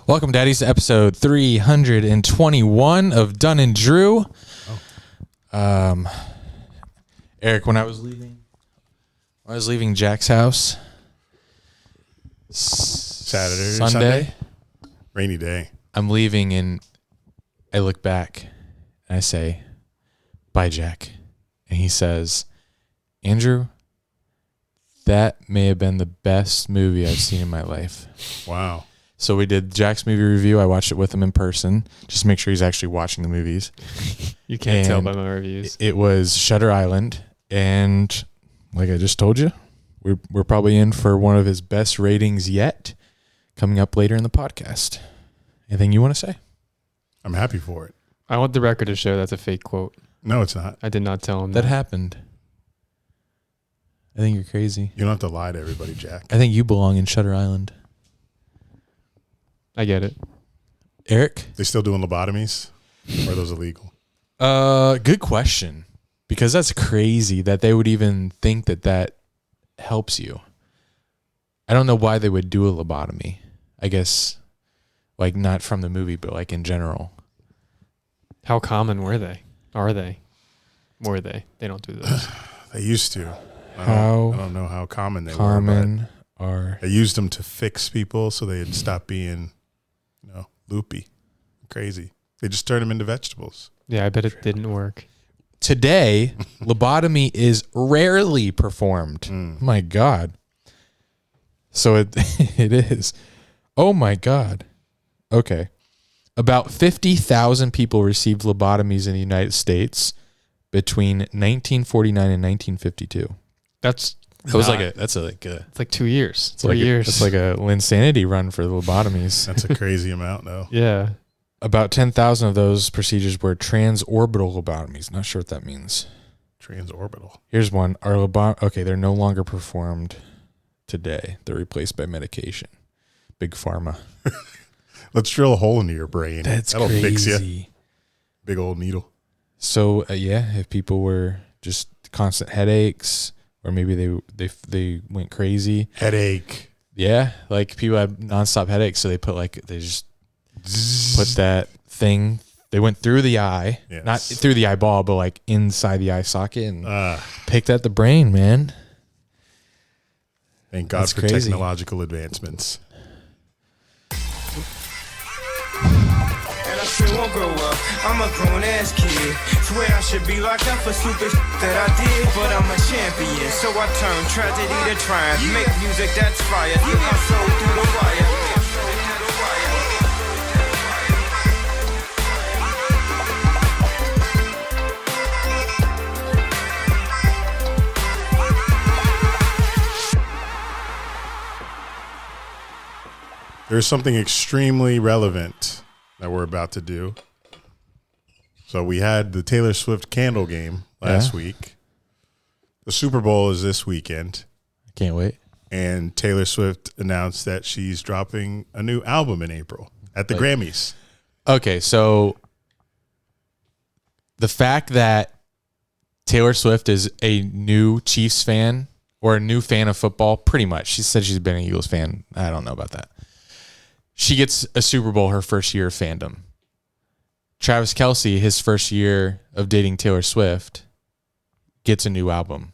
Welcome, Daddies, to episode 321 of Dunn and Drew. Eric, when I was leaving Jack's house Sunday, rainy day. I'm leaving and I look back and I say, "Bye, Jack." And he says, "Andrew, that may have been the best movie I've seen in my life." Wow. So we did Jack's movie review. I watched it with him in person, just to make sure he's actually watching the movies. You can't tell by my reviews. It was Shutter Island, and like I just told you, we're probably in for one of his best ratings yet, coming up later in the podcast. Anything you want to say? I'm happy for it. I want the record to show that's a fake quote. No, it's not. I did not tell him That happened. I think you're crazy. You don't have to lie to everybody, Jack. I think you belong in Shutter Island. I get it. Eric? They still doing lobotomies? Or are those illegal? Good question. Because that's crazy that they would even think that helps you. I don't know why they would do a lobotomy. I guess, like, not from the movie, but like in general. How common were they? Are they? Were they? They don't do those. They used to. I don't know how common they were. They used them to fix people so they'd stop being, loopy, crazy. They just turned them into vegetables. Yeah, I bet it didn't work. Today, lobotomy is rarely performed. My God. So it is. Oh my God. Okay. About 50,000 people received lobotomies in the United States between 1949 and 1952. It's like 2 years. It's 3 years. It's like a Linsanity run for the lobotomies. That's a crazy amount, though. Yeah. About 10,000 of those procedures were transorbital lobotomies. Not sure what that means. Transorbital. Here's one. They're no longer performed today. They're replaced by medication. Big pharma. Let's drill a hole into your brain. That'll crazy. Fix you. Big old needle. So, if people were just constant headaches, or maybe they went crazy. Headache. Yeah, like people had nonstop headaches, so they just put that thing. They went through the eye, yes. Not through the eyeball, but like inside the eye socket and picked at the brain, man. Thank God for technological advancements. Won't grow up, I'm a grown-ass kid. Swear I should be locked up for stupid that I did, but I'm a champion, so I turn tragedy to triumph. Make music that's fire, get my soul through the wire. There's something extremely relevant that we're about to do. So we had the Taylor Swift candle game last week. The Super Bowl is this weekend. I can't wait. And Taylor Swift announced that she's dropping a new album in April at the Grammys. Okay, so the fact that Taylor Swift is a new Chiefs fan or a new fan of football, pretty much. She said she's been an Eagles fan. I don't know about that. She gets a Super Bowl her first year of fandom. Travis Kelce, his first year of dating Taylor Swift, gets a new album.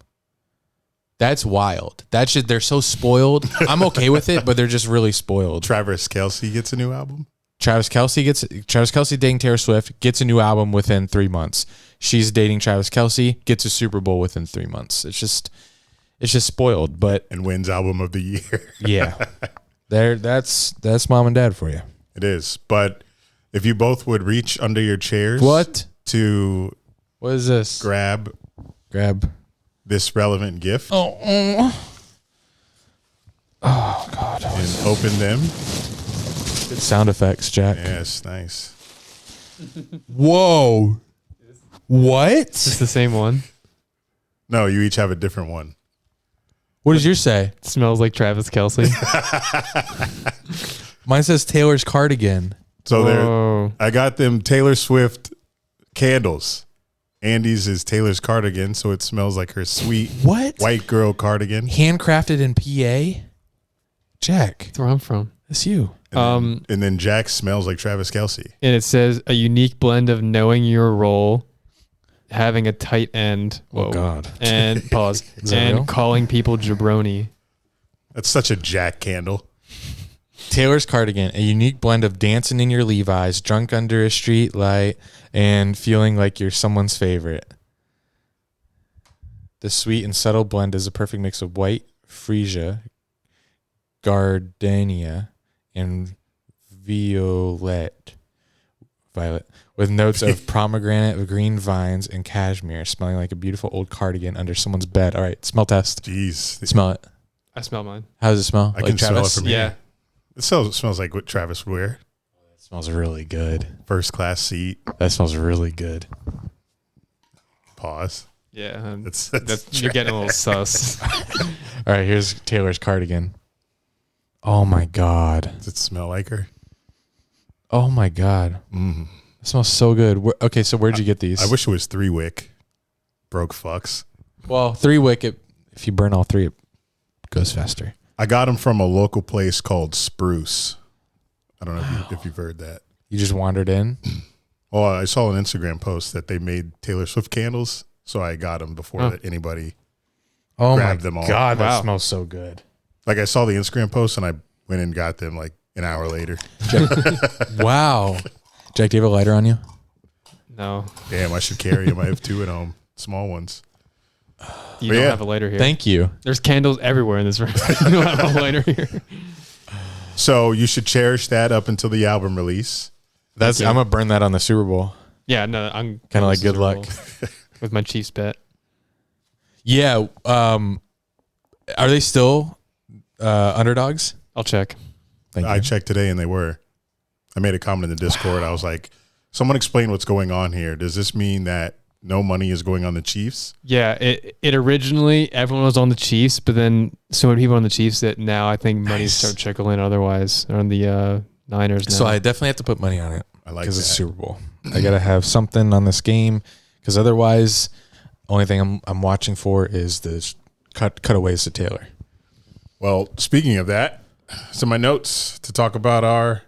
That's wild. They're so spoiled. I'm okay with it, but they're just really spoiled. Travis Kelce gets a new album? Travis Kelce dating Taylor Swift, gets a new album within 3 months. She's dating Travis Kelce, gets a Super Bowl within 3 months. It's just spoiled, but and wins album of the year. Yeah. That's mom and dad for you. It is. But if you both would reach under your chairs what is this? Grab this relevant gift. Oh God. And open them. Good sound effects, Jack. Yes, nice. Whoa. What? It's the same one. No, you each have a different one. What does yours say? It smells like Travis Kelce. Mine says Taylor's cardigan. So I got them Taylor Swift candles. Andy's is Taylor's cardigan, so it smells like her sweet white girl cardigan. Handcrafted in PA? Jack. That's where I'm from. It's you. And then Jack smells like Travis Kelce. And it says a unique blend of knowing your role, having a tight end. Oh, God. And pause. that And real? calling people jabroni. That's such a Jack candle. Taylor's cardigan, a unique blend of dancing in your Levi's, drunk under a street light, and feeling like you're someone's favorite. The sweet and subtle blend is a perfect mix of white, freesia, gardenia, and violet, with notes of pomegranate, green vines, and cashmere, smelling like a beautiful old cardigan under someone's bed. All right, smell test. Jeez. Smell it. I smell mine. How does it smell? I can smell it from Yeah. here. It smells like what Travis would wear. It smells really good. First class seat. That smells really good. Pause. Yeah. That's You're getting a little sus. All right, here's Taylor's cardigan. Oh my God. Does it smell like her? Oh my God. Mm. It smells so good. Okay, so where'd you get these? I wish it was 3-wick. Broke fucks. Well, 3-wick, if you burn all three, it goes faster. I got them from a local place called Spruce. I don't know if you've heard that. You just wandered in? Oh, I saw an Instagram post that they made Taylor Swift candles, so I got them before anybody. Oh Grabbed my them all. God, that Wow. smells so good. Like I saw the Instagram post and I went and got them like an hour later. Wow. Jack, do you have a lighter on you? No. Damn, I should carry them. I have 2 at home, small ones. You But don't yeah. have a lighter here. Thank you. There's candles everywhere in this room. You don't have a lighter here. So you should cherish that up until the album release. I'm gonna burn that on the Super Bowl. Yeah, no, I'm Kind of like good luck. with my Chiefs bet. Yeah. Are they still underdogs? I'll check. Thank I you. checked today and they were. I made a comment in the Discord. I was like, someone explain what's going on here. Does this mean that no money is going on the Chiefs? Yeah, it originally everyone was on the Chiefs, but then so many people on the Chiefs that now I think money start trickling otherwise on the Niners now. So I definitely have to put money on it. I like because it's that. Super Bowl. I gotta have something on this game because otherwise, only thing I'm watching for is the cutaways to Taylor. Well, speaking of that, some of my notes to talk about our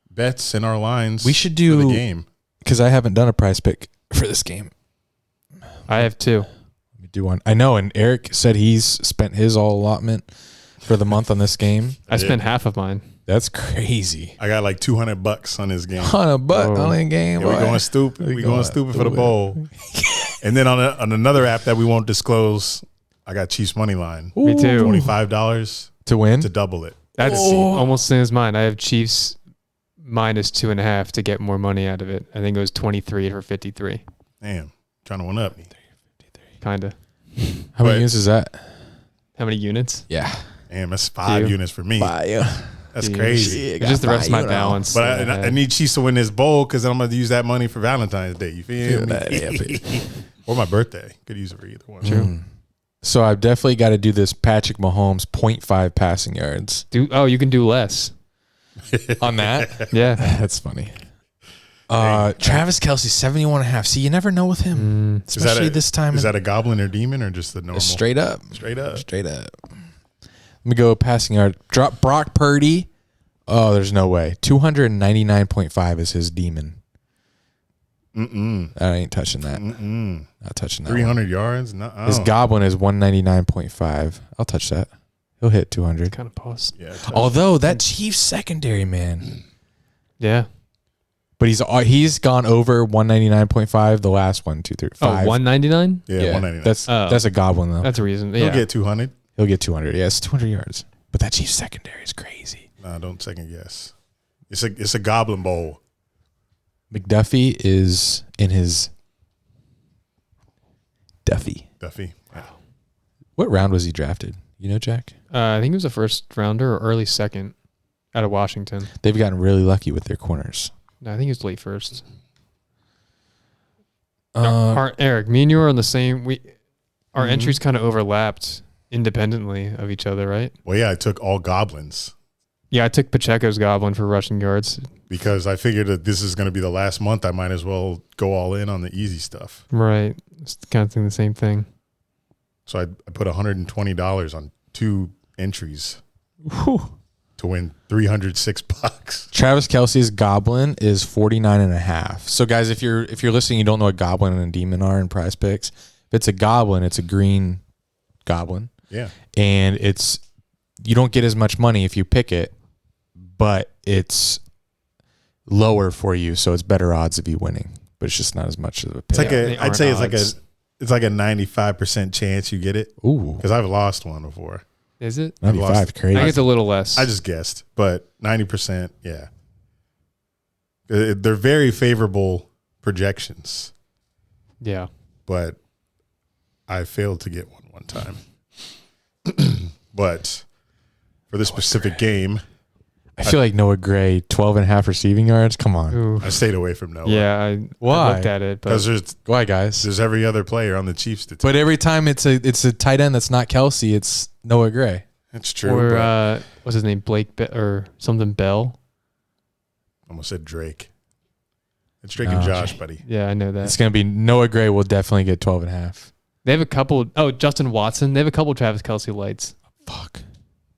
bets and our lines. We should for do the game. because I haven't done a prize pick for this game. I have 2. Let me do one. I know, and Eric said he's spent his all allotment for the month on this game. I spent half of mine. That's crazy. I got like $200 on this game. On a butt Whoa. on a game. Yeah, we're boy. going stupid. We We're going going stupid for the stupid. bowl. And then on another app that we won't disclose, I got Chiefs money line. Me too. $25 to win. to double it. That's Oh. almost the same as mine. I have Chiefs minus 2.5 to get more money out of it. I think it was 23 for 53. Damn, trying to one up me. Kinda. How many But- units is that? How many units? Yeah. Damn, that's 5 Two. units for me. Bye. That's Dude, crazy. It's just the rest of my balance. But that I had. need Chiefs to win this bowl because I'm going to use that money for Valentine's Day. You feel me? Or my birthday. Could use it for either one. True. So I've definitely got to do this Patrick Mahomes 0.5 passing yards You can do less. on that. Yeah. That's funny. Travis Kelce 71.5. See, you never know with him, especially this time. Is that a goblin or demon or just the normal? straight up? Straight up. Straight up. Let me go passing yard. Drop Brock Purdy. Oh, there's no way. 299.5 is his demon. I ain't touching that. Not touching that. 300 yards? No. His goblin is 199.5. I'll touch that. He'll hit 200. Kind of pause. Yeah. Although that Chiefs secondary, man. Yeah. But he's gone over 199.5 the last 1, 2, 3, 5. 199? Yeah, 199. That's a goblin though. That's a reason. He'll Yeah. get 200. He'll get 200. Yeah, it's 200 yards. But that Chiefs secondary is crazy. Nah, don't second guess. It's a goblin bowl. McDuffie is in his Duffy. Duffy. Yeah. What round was he drafted? You know, Jack? I think it was a first rounder or early second out of Washington. They've gotten really lucky with their corners. No, I think it was late first. Eric, me and you are on the same. Our entries kind of overlapped independently of each other, right? Well, yeah, I took all goblins Yeah, I took Pacheco's goblin for rushing yards. because I figured that this is going to be the last month. I might as well go all in on the easy stuff. Right. It's kind of thinking the same thing. So I put $120 on 2 entries. Whew. to win $306. Travis Kelce's Goblin is 49.5. So guys, if you're listening, you don't know what Goblin and Demon are in Prize Picks. If it's a Goblin, it's a green Goblin. Yeah. And you don't get as much money if you pick it, but it's lower for you, so it's better odds of you winning. But it's just not as much of a pick. It's like I'd say odds. it's like a 95% chance you get it. Ooh, Because I've lost one before. Is it? 95, crazy. I think it's a little less. I just guessed, but 90%, yeah. They're very favorable projections, Yeah. but I failed to get one time. But for this specific game, I feel like Noah Gray, 12.5 receiving yards. Come on. Ooh. I stayed away from Noah. Yeah. Why? I looked at it, Because but Why, guys? there's every other player on the Chiefs to take. But every time it's a tight end that's not Kelsey, it's Noah Gray. It's true. or but what's his name? Blake or something Bell. I almost said Drake. It's Drake and Josh, buddy. Yeah, I know that. It's going to be Noah Gray will definitely get 12.5. They have a couple. Oh, Justin Watson. They have a couple Travis Kelce lights. Fuck.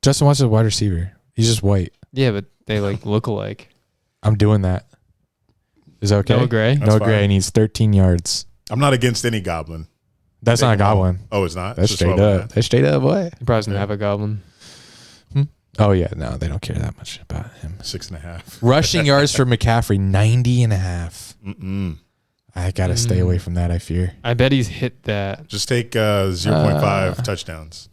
Justin Watson's a wide receiver. He's just white. Yeah, but they look alike. I'm doing that. Is that okay? Noah Gray. That's Noah fine. Gray needs 13 yards. I'm not against any Goblin. That's not a Goblin. Oh, it's not? That's It's just straight 12 and a up. half. That's straight up, boy. He probably doesn't Yeah. have a goblin. Oh, yeah. No, they don't care that much about him. 6.5. Rushing yards for McCaffrey, 90.5. Mm-mm. I got to stay away from that, I fear. I bet he's hit that. Just take 0.5 touchdowns.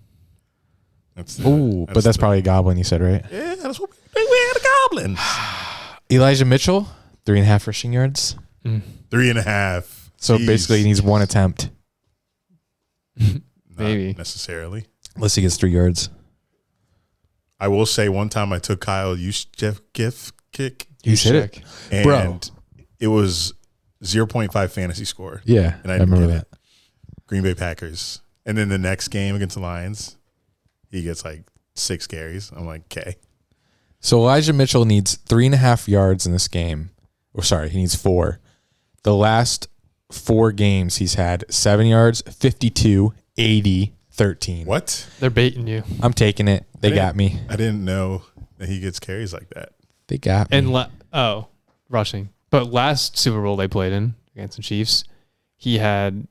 That's Ooh, but that's probably a Goblin, you said, right? Yeah, that's what we had a Goblin. Elijah Mitchell, 3.5 rushing yards. 3.5. So Jeez. basically, he needs one attempt. Not Maybe. necessarily. Unless he gets 3 yards. I will say one time I took Kyle Juszczyk kick, He's hit it. and Bro. it was 0.5 fantasy score. Yeah, And I I didn't remember get that. Green Bay Packers. And then the next game against the Lions, he gets like 6 carries. I'm like, okay. So Elijah Mitchell needs 3.5 yards in this game. Or sorry, he needs 4. The last 4 games, he's had 7 yards, 52, 80, 13. What? They're baiting you. I'm taking it. They got me. I didn't know that he gets carries like that. They got me. And rushing. But last Super Bowl they played in against the Chiefs, he had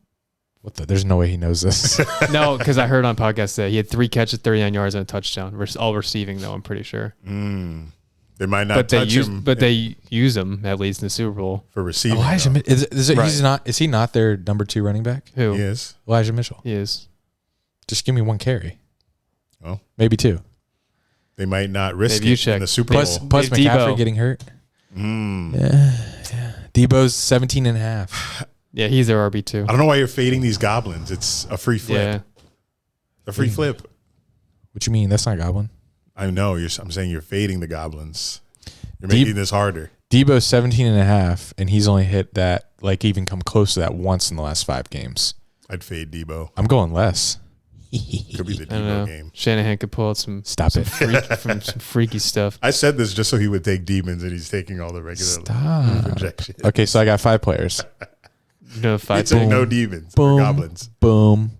What the? There's no way he knows this. no, because I heard on podcast that he had 3 catches, 39 yards, and a touchdown. All receiving though, I'm pretty sure. They might not But they touch him they use him at least in the Super Bowl. for receiving. Elijah though. Mitchell. Right. Is he not their number 2 running back? Who? He is. Elijah Mitchell. He is. Just give me 1 carry. Oh. Maybe 2. They might not risk Maybe you it check. in the Super Plus Bowl. Maybe McCaffrey Debo. getting hurt. Mm. Yeah. Debo's 17.5. Yeah, he's their RB2. I don't know why you're fading these Goblins. It's a free flip. Yeah. A free flip. What you mean? That's not Goblin. I know. I'm saying you're fading the Goblins. You're making this harder. Debo's 17.5, and he's only hit that, even come close to that once in the last 5 games. I'd fade Debo. I'm going less. Could be the I don't know. Debo game. Shanahan could pull out some freaky stuff. I said this just so he would take demons, and he's taking all the regular Stop. projections. Okay, so I got 5 players. You know, 5 It's like pick. no demons. Boom. Or goblins. Boom.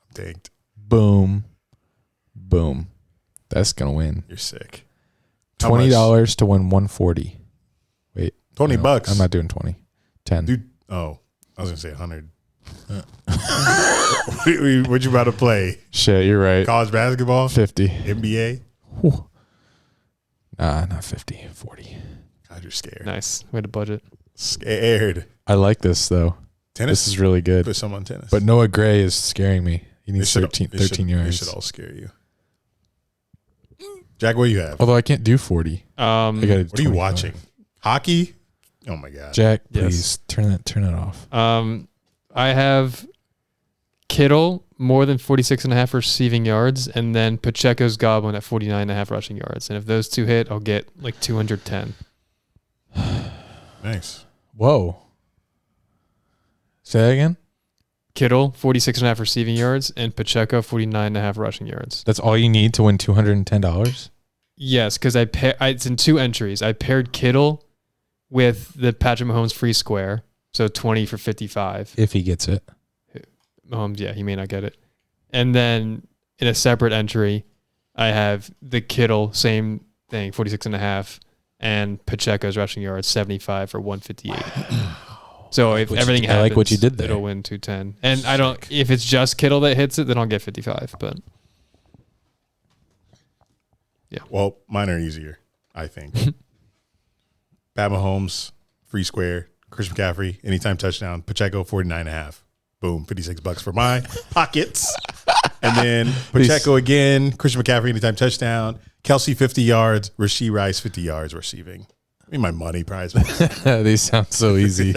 I'm tanked. Boom. Boom. That's going to win. You're sick. How much? $20 to win 140. Wait. $20 no, bucks. I'm not doing 20. 10. Dude. Oh, I was gonna say 100. What you about to play? Shit, you're right. College basketball? 50. NBA? Whew. Nah, not 50. 40. God, you're scared. Nice. Way to budget. Scared. I like this, though. Tennis? This is really good. Put some on tennis. But Noah Gray is scaring me. He They needs should- 13 they should- yards. They should all scare you. Jack, what do you have? Although I can't do 40. I got What are you watching? Hockey? Oh my god. Jack, Yes. please turn that off. I have Kittle more than 46.5 receiving yards, and then Pacheco's Goblin at 49.5 rushing yards. And if those 2 hit, I'll get 210. Nice. Whoa. Say that again? Kittle 46.5 receiving yards, and Pacheco 49.5 rushing yards. That's all you need to win $210? Yes, because it's in 2 entries. I paired Kittle with the Patrick Mahomes free square, so 20 for 55. If he gets it. Mahomes, yeah, he may not get it. And then in a separate entry, I have the Kittle same thing, 46.5, and Pacheco's rushing yards 75 for 158. So if everything happens, I like what you did there. It'll win 210. And I don't. If it's just Kittle that hits it, then I'll get 55. But yeah, Well, mine are easier, I think. Pat Mahomes, free square. Chris McCaffrey, anytime touchdown. Pacheco, 49.5. Boom, $56 for my pockets. And then Pacheco again. Christian McCaffrey, anytime touchdown. Kelsey, 50 yards. Rasheed Rice, 50 yards receiving. I mean, my money prize. These sound so easy.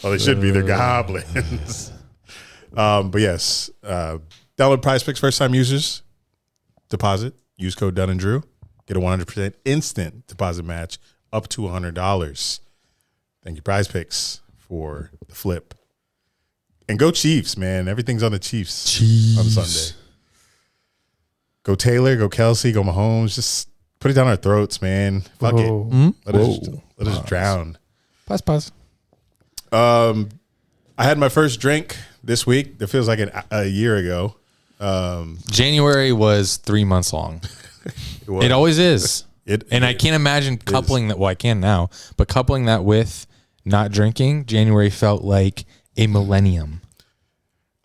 Well, they should be. They're goblins. But yes, download Prize Picks first-time users. Deposit. Use code Dunn and Drew. Get a 100% instant deposit match up to $100. Thank you, Prize Picks, for the flip. And go Chiefs, man. Everything's on the Chiefs on Sunday. Go Taylor, go Kelsey, go Mahomes. Just put it down our throats, man. Fuck it. Let us drown. Pause. I had my first drink this week. That feels like a year ago. January was 3 months long. It always is. I can't imagine coupling that. Well, I can now, but coupling that with not drinking, January felt like a millennium.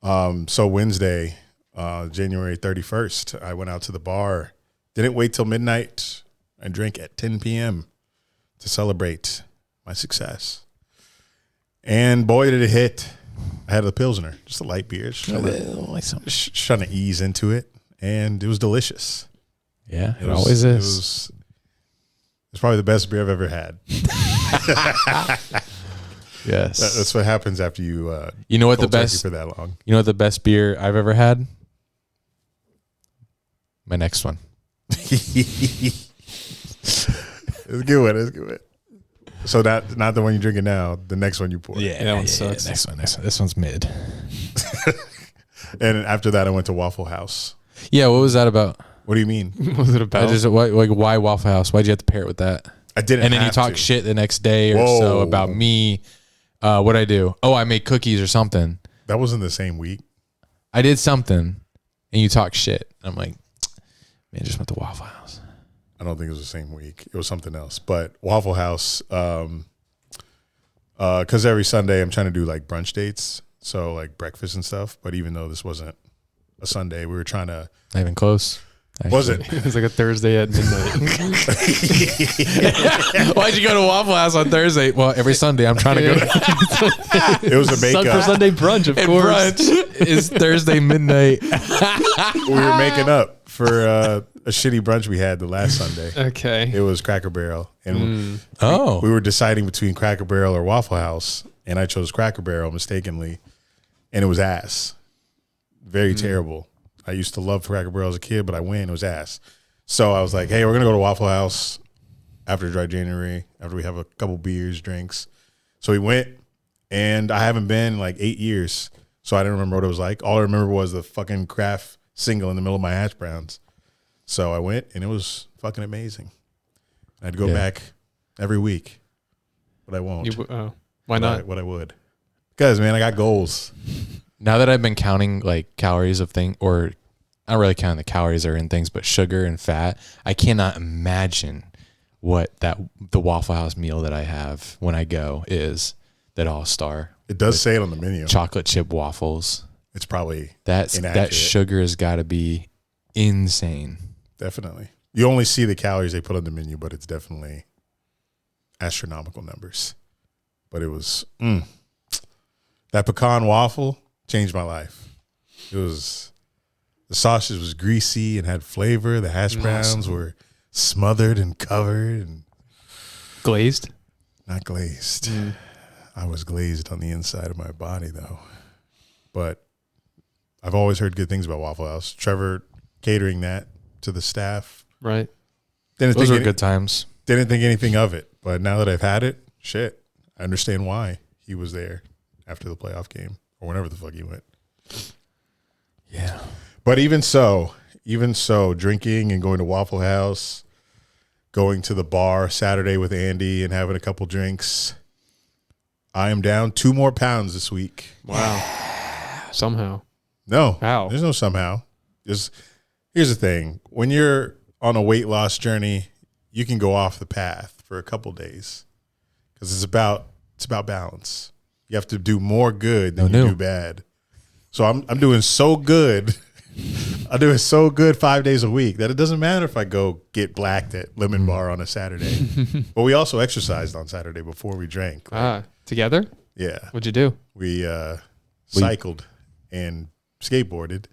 So Wednesday, January 31st, I went out to the bar. Didn't wait till midnight. I drank at 10 p.m. to celebrate my success. And boy, did it hit. I had a Pilsner, just a light beer. Just trying to ease into it. And it was delicious. Yeah, it always is. It's probably the best beer I've ever had. Yes, that's what happens after you. You know what the best for that long. You know what the best beer I've ever had? My next one. It's a good one. It's a good one. So not the one you're drinking now. The next one you pour. Yeah, that one sucks. Yeah, next one. This one's mid. And after that, I went to Waffle House. Yeah, what was that about? What do you mean? What was it about? Why Waffle House? Why'd you have to pair it with that? I didn't. And then you have talk to. shit the next day or so about me. What'd I do? Oh, I made cookies or something. That wasn't the same week. I did something, and you talk shit. I'm like, man, just went to Waffle House. I don't think it was the same week. It was something else. But Waffle House, because every Sunday I'm trying to do like brunch dates, so like breakfast and stuff. But even though this wasn't a Sunday, we were trying to. Not even close. Actually. Was it? It was like a Thursday at midnight. Why'd you go to Waffle House on Thursday? Well, every Sunday I'm trying to go to It was a for makeup. Sunday brunch, of course. brunch. Is Thursday midnight. We were making up for a shitty brunch we had the last Sunday. Okay. It was Cracker Barrel, and Oh. we were deciding between Cracker Barrel or Waffle House, and I chose Cracker Barrel mistakenly, and it was ass. Very terrible. I used to love Cracker Barrel as a kid, but I went, it was ass. So I was like, hey, we're going to go to Waffle House after Dry January, after we have a couple beers, drinks. So we went, and I haven't been in like 8 years, so I didn't remember what it was like. All I remember was the fucking Kraft single in the middle of my hash browns. So I went, and it was fucking amazing. I'd go back every week, but I won't. Why not? What I would. Because, man, I got goals. Now that I've been counting like calories of things, or not really counting the calories that are in things, but sugar and fat, I cannot imagine what the Waffle House meal that I have when I go is. That All-Star. It does say it on the menu. Chocolate chip waffles. It's probably That sugar has got to be insane. Definitely. You only see the calories they put on the menu, but it's definitely astronomical numbers. But it was that pecan waffle changed my life. It was the sausage was greasy and had flavor. The hash browns were smothered and covered and Glazed? not glazed. I was glazed on the inside of my body though. But I've always heard good things about Waffle House. Trevor catering that to the staff. Right. Those were good times. Didn't think anything of it, but now that I've had it, shit, I understand why he was there after the playoff game or whenever the fuck he went. Yeah. But even so, drinking and going to Waffle House, going to the bar Saturday with Andy and having a couple drinks, I am down 2 more pounds this week. Wow. Somehow. No. How? There's no somehow. Here's the thing. When you're on a weight loss journey, you can go off the path for a couple days because it's about balance. You have to do more good than you do bad. So I'm doing so good. I'm doing so good 5 days a week that it doesn't matter if I go get blacked at Lemon Bar on a Saturday. But we also exercised on Saturday before we drank. Together? Yeah. What'd you do? We cycled and skateboarded.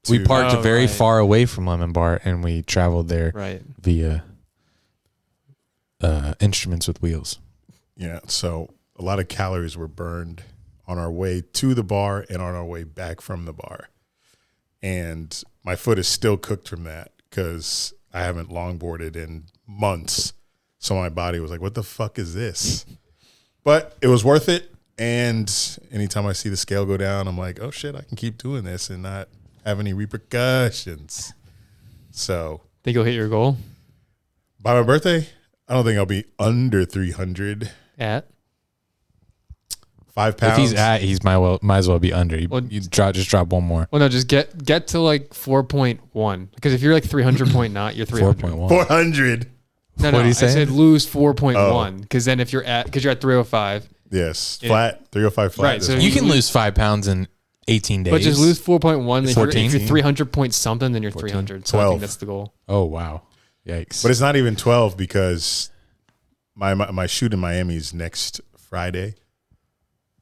We parked very far away from Lemon Bar, and we traveled there via instruments with wheels. Yeah, so a lot of calories were burned on our way to the bar and on our way back from the bar. And my foot is still cooked from that because I haven't longboarded in months. So my body was like, what the fuck is this? But it was worth it. And anytime I see the scale go down, I'm like, oh, shit, I can keep doing this and not have any repercussions. So think you'll hit your goal? By my birthday, I don't think I'll be under 300. At? 5 pounds. If he's at, might as well be under. You just drop one more. Well, no, just get to like 4.1. Because if you're like 300 point not, you're 300. 4.1. 400. No, what are you I saying? said lose 4.1. Because then if you're at 305. Yes, flat, 305 flat. Right, so you can lose 5 pounds in 18 days. But just lose 4.1. If you're 300 point something, then you're 14, 300. So 12. I think that's the goal. Oh, wow. Yikes. But it's not even 12 because my shoot in Miami is next Friday.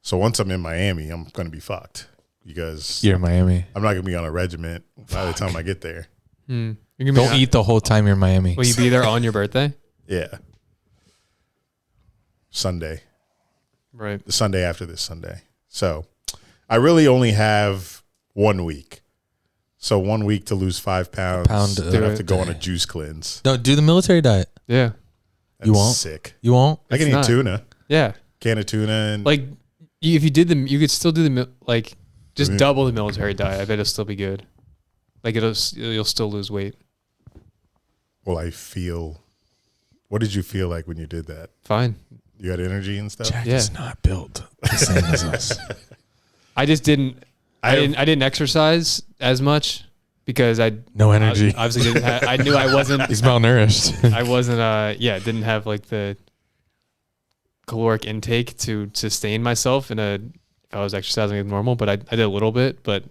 So once I'm in Miami, I'm going to be fucked because you're in Miami. I'm not going to be on a regiment by the time I get there. You're Don't eat the whole time you're in Miami. Will you be there on your birthday? Yeah. Sunday. Right. The Sunday after this Sunday. So I really only have 1 week. So 1 week to lose 5 pounds. Then I have to go on a juice cleanse. No, do the military diet. Yeah. You won't? Sick. You won't? I can eat tuna. Yeah. Can of tuna. And like, if you did you could still do just double the military diet. I bet it'll still be good. Like, you'll still lose weight. Well, what did you feel like when you did that? Fine. You had energy and stuff? Jack is not built the same as us. I just didn't. I didn't exercise as much because no energy. I obviously didn't. I knew I wasn't. He's malnourished. I wasn't. Didn't have like the caloric intake to sustain myself if I was exercising as normal. But I did a little bit. But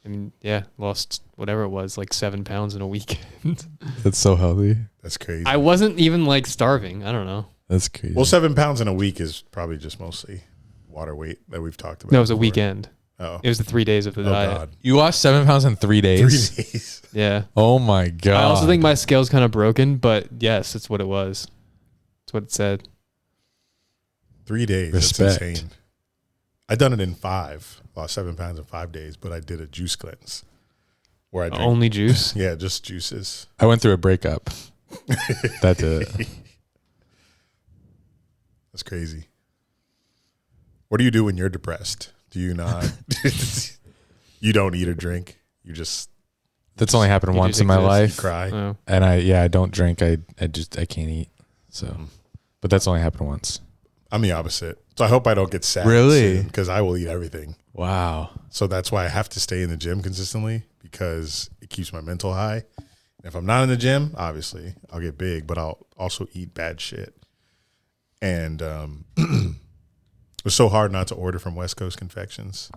I mean, lost whatever it was, like 7 pounds in a weekend. That's so healthy. That's crazy. I wasn't even like starving. I don't know. That's crazy. Well, 7 pounds in a week is probably just mostly water weight that we've talked about. No, it was a before. weekend. Oh. It was the 3 days of the diet. God. You lost 7 pounds in 3 days? 3 days. Yeah. Oh, my God. I also think my scale's kind of broken, but yes, it's what it was. It's what it said. 3 days. Respect. That's insane. I done it in 5. Lost 7 pounds in 5 days, but I did a juice cleanse where I drank Only juice? Yeah, just juices. I went through a breakup. That did it. That's crazy. What do you do when you're depressed? Do you not? You don't eat or drink. You just. That's only happened once in my life. You cry. Oh. And I don't drink. I can't eat. So, but that's only happened once. I'm the opposite. So I hope I don't get sad. Really? Because I will eat everything. Wow. So that's why I have to stay in the gym consistently because it keeps my mental high. And if I'm not in the gym, obviously I'll get big, but I'll also eat bad shit. And it was so hard not to order from West Coast Confections.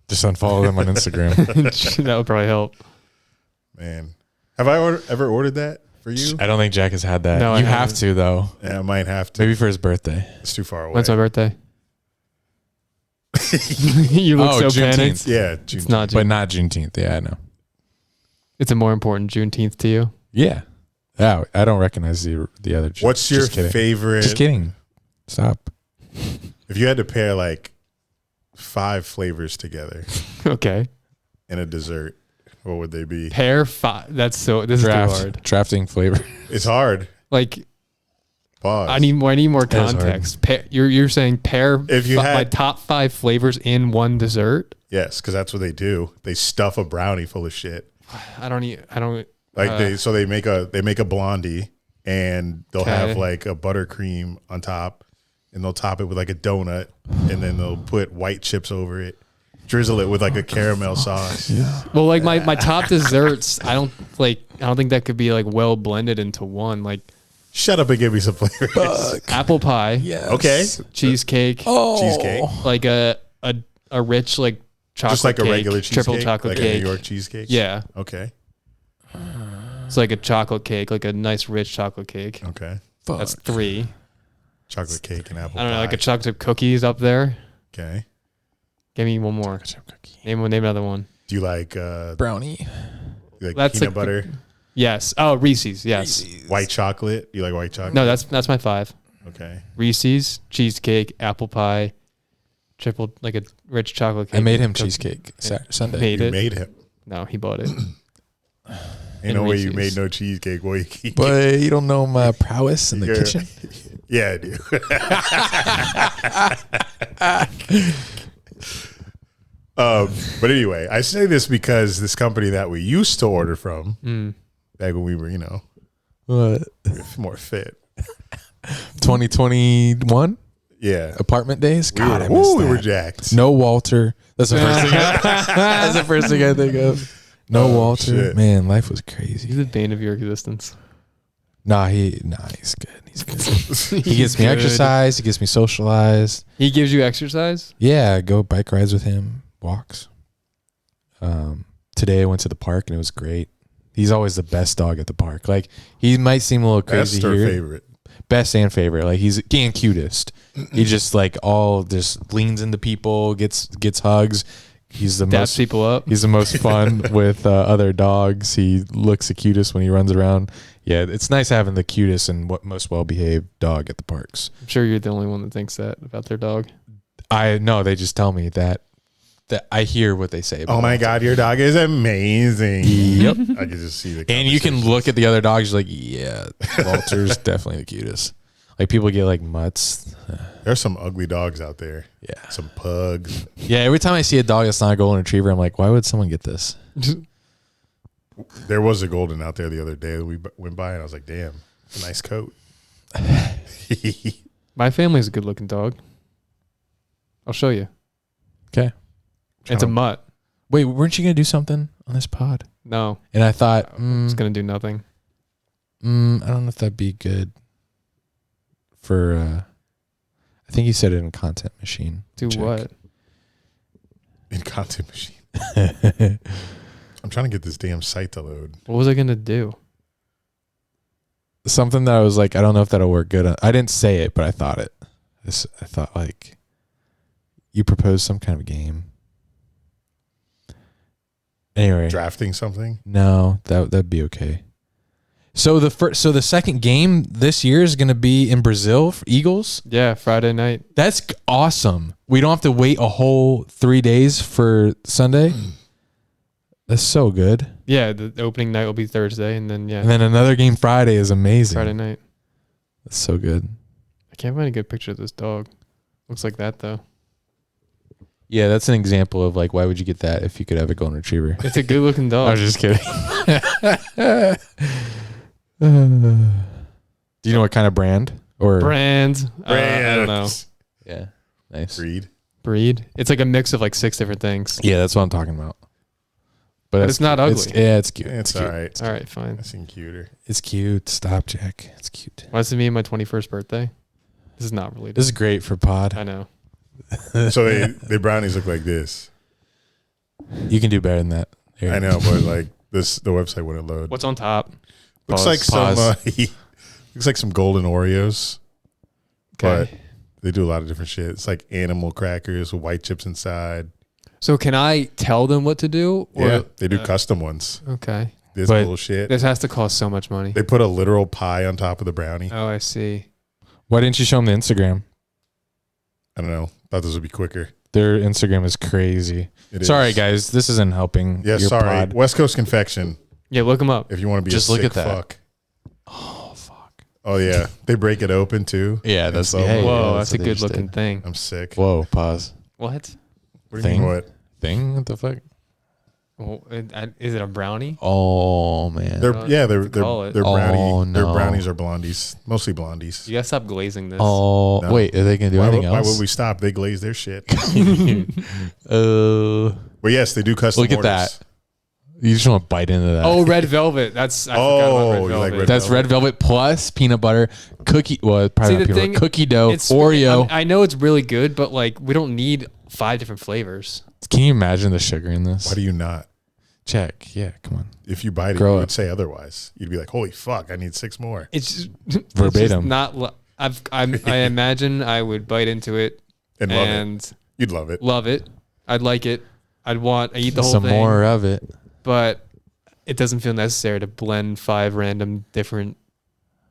Just unfollow them on Instagram. That would probably help. Man, have I ever ordered that for you? I don't think Jack has had that. No, I you have haven't. to, though. Yeah, I might have to. Maybe for his birthday. It's too far away. When's my birthday? You look so Juneteenth. panicked. Yeah, It's not June. But not Juneteenth. Yeah, I know. It's a more important Juneteenth to you. Yeah. Yeah, I don't recognize the other. What's your Just kidding. favorite? Just kidding. Stop. If you had to pair like 5 flavors together Okay. in a dessert, what would they be? Pair 5. This is too hard. Drafting flavor. It's hard. Like, Pause. I need more is hard. context. You're saying pair If you my had- top 5 flavors in one dessert? Yes, because that's what they do. They stuff a brownie full of shit. I don't Like they make a blondie and they'll Okay. have like a buttercream on top and they'll top it with like a donut and then they'll put white chips over it drizzle it with like a caramel sauce. Well, like my top desserts, I don't think that could be like well blended into one. Like Shut up and give me some flavors. apple pie, Yes. Okay. cheesecake, Oh. Cheesecake. like a rich like chocolate Just like a cake, regular cheesecake. triple chocolate like cake. a New York cheesecake. Yeah, Okay. it's like a chocolate cake, like a nice rich chocolate cake. Okay. Fuck. That's 3. Chocolate cake and apple I don't know, pie. like a chocolate chip cookies up there. Okay. Give me one more. Name another one. Do you like Brownie. That's peanut like butter? Yes. Oh, Reese's. Yes. White chocolate? You like white chocolate? No, that's my 5. Okay. Reese's, cheesecake, apple pie, triple like a rich chocolate cake. I made him Cook- cheesecake Sunday. Made You it? made him. No, he bought it. Ain't no way you Reese's. made no cheesecake. Boy, you But you don't know my prowess in the You're- kitchen. Yeah, I do. But anyway, I say this because this company that we used to order from back when we were, What? more fit. 2021 Yeah. apartment days. God, I we missed were, that. we were jacked. No Walter. That's the first thing. That's the first thing I think of. No Oh, Walter. shit. Man, life was He's crazy. the bane of your existence. He's good. He's good. He gets me Good. exercise. He gets me socialized. He gives you exercise? Yeah, I go bike rides with him, walks. Today I went to the park and it was great. He's always the best dog at the park. Like, he might seem a little crazy Best or here. favorite? Best and favorite. Like, he's and cutest. He just just leans into people, gets hugs. He's the Daps most people up? He's the most fun with other dogs. He looks the cutest when he runs around. Yeah, it's nice having the cutest and most well-behaved dog at the parks. I'm sure you're the only one that thinks that about their dog. I know they just tell me that I hear what they say. About Oh my Walter. God, your dog is amazing. Yep. I can just see the And you can conversations. look at the other dogs. You're like, yeah, Walter's definitely the cutest. Like, people get like mutts. There's some ugly dogs out there. Yeah. Some pugs. Yeah. Every time I see a dog that's not a golden retriever, I'm like, why would someone get this? There was a golden out there the other day that we went by, and I was like, damn, a nice coat. My family's a good looking dog. I'll show you. Okay. It's a mutt. Wait, weren't you gonna do something on this pod? No. And I thought, It's going to do nothing. I don't know if that'd be good for. I think you said it in Content Machine. Do Check. what? In Content Machine. I'm trying to get this damn site to load. What was I going to do? Something that I was like, I don't know if that'll work good. I didn't say it, but I thought it. I thought like you proposed some kind of game. Anyway, Drafting something? no, that'd be okay. So the second game this year is going to be in Brazil for Eagles. Yeah, Friday night. That's awesome. We don't have to wait a whole 3 days for Sunday. That's so good. Yeah, the opening night will be Thursday, and then, And then another game Friday is amazing. Friday night. That's so good. I can't find a good picture of this dog. Looks like that, though. Yeah, that's an example of like, why would you get that if you could have a golden retriever? It's a good looking I dog. was just kidding. Do you know what kind of brand or Brand. I don't know. Yeah, nice. Breed. Breed. It's like a mix of like 6 different things. Yeah, that's what I'm talking about. But it's not ugly. It's cute. It's cute. all right. All right, fine. I seem cuter. It's cute. Stop, Jack. It's cute. Why is it me and my 21st birthday? This is not related. This is great for pod. I know. So they brownies look like this. You can do better than that. Here. I know, but like the website wouldn't load. What's on top? Looks Pause. like some Pause. looks like some golden Oreos, Okay. but they do a lot of different shit. It's like animal crackers with white chips inside. So can I tell them what to do? Or, Yeah, they do custom ones. Okay. This But- bullshit. This has to cost so much money. They put a literal pie on top of the brownie. Oh, I see. Why didn't you show them the Instagram? I don't know. Thought this would be quicker. Their Instagram is crazy. It Sorry, is. guys. This isn't helping. Yeah, your sorry. pod. West Coast Confection. Yeah, look them up. If you want to be Just a look sick at that. fuck. Oh, fuck. Oh yeah, they break it open too. Yeah, And that's so- hey, Whoa, yeah, that's a what they good just looking did. thing. I'm sick. Whoa, pause. What? What do you thing? mean what? Thing? What the fuck? Well, is it a brownie? Oh man. They're call it. brownie. Oh, no. Their brownies are blondies, mostly blondies. You gotta stop glazing this. Oh No. wait, are they gonna do anything Why else? would we stop? They glaze their shit. But yes, they do custom look at orders. that. You just want to bite into that. Oh, red velvet. I forgot about red you velvet. like red That's red velvet plus peanut butter, cookie. Well, probably See, not the peanut thing- butter, cookie dough, It's Oreo. I know it's really good, but like we don't need 5 different flavors. Can you imagine the sugar in this? Why do you not? Check. Yeah, come on. If you bite it, Grow you up. would say otherwise. You'd be like, "Holy fuck, I need 6 more." It's just, Verbatim. It's just not. I imagine I would bite into it And love it. You'd love it. love it. I'd like it. I'd eat the whole Some thing. more of it. But it doesn't feel necessary to blend 5 random different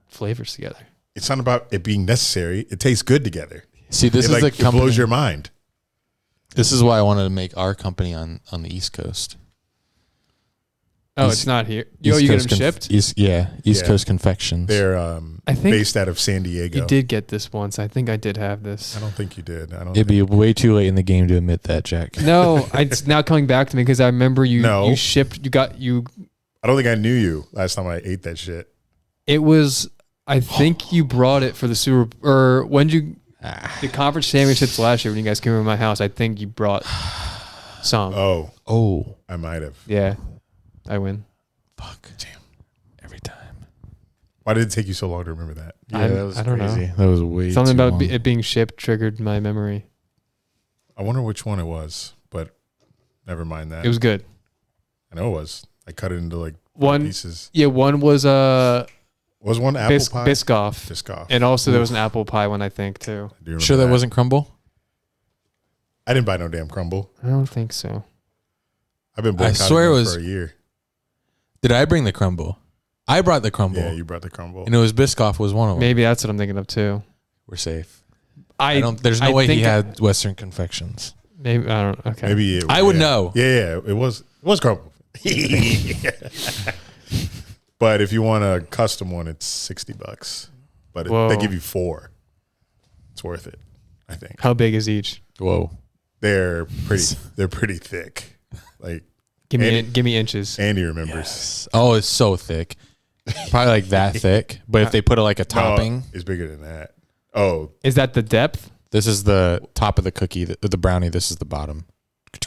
flavors together. It's not about it being necessary. It tastes good together. See, this it, is like, the it company. blows your mind. This is why I wanted to make our company on the East Coast. Oh, East- it's not here. East You get Coast them shipped? East Yeah. Coast Confections. They're I think based out of San Diego. you did get this once. I think I did have this. I don't think you did. I don't. It'd be think- way too late in the game to admit that, Jack. No, it's now coming back to me because I remember you No. you shipped you I don't think I knew you last time I ate that shit. it was I think you brought it for the Super or when you the conference championships last year when you guys came over to my house. I think you brought some. Oh, I might have. Yeah, I win. fuck. Damn. Every time. Why did it take you so long to remember that? I don't know. That was way Something too about long. it being shipped triggered my memory. I wonder which one it was, but never mind that. It was good. I know it was. I cut it into like One pieces. Yeah, one was Was one apple pie? Biscoff. Biscoff. And also there was an apple pie one, I think, too. I do remember Sure that wasn't crumble? I didn't buy no damn crumble. I don't think so. I've been I boycotting swear it them was- for a year. Did I bring the crumble? I brought the crumble. Yeah, you brought the crumble. And it was Biscoff was one of them. Maybe that's what I'm thinking of, too. We're safe. I don't. There's no I way he think- had Western Confections. Maybe, I don't okay. Maybe I would yeah. know. Yeah, it was crumble. But if you want a custom one, it's $60. But Whoa. they give you 4. It's worth it, I think. How big is each? Whoa. They're pretty thick. Like Give Andy- me inches. Andy remembers. Oh, it's so thick. Probably like that thick. But if they put it like a topping, No, it's bigger than that. Oh, Is that the depth? this is the top of the cookie, the brownie. This is the bottom.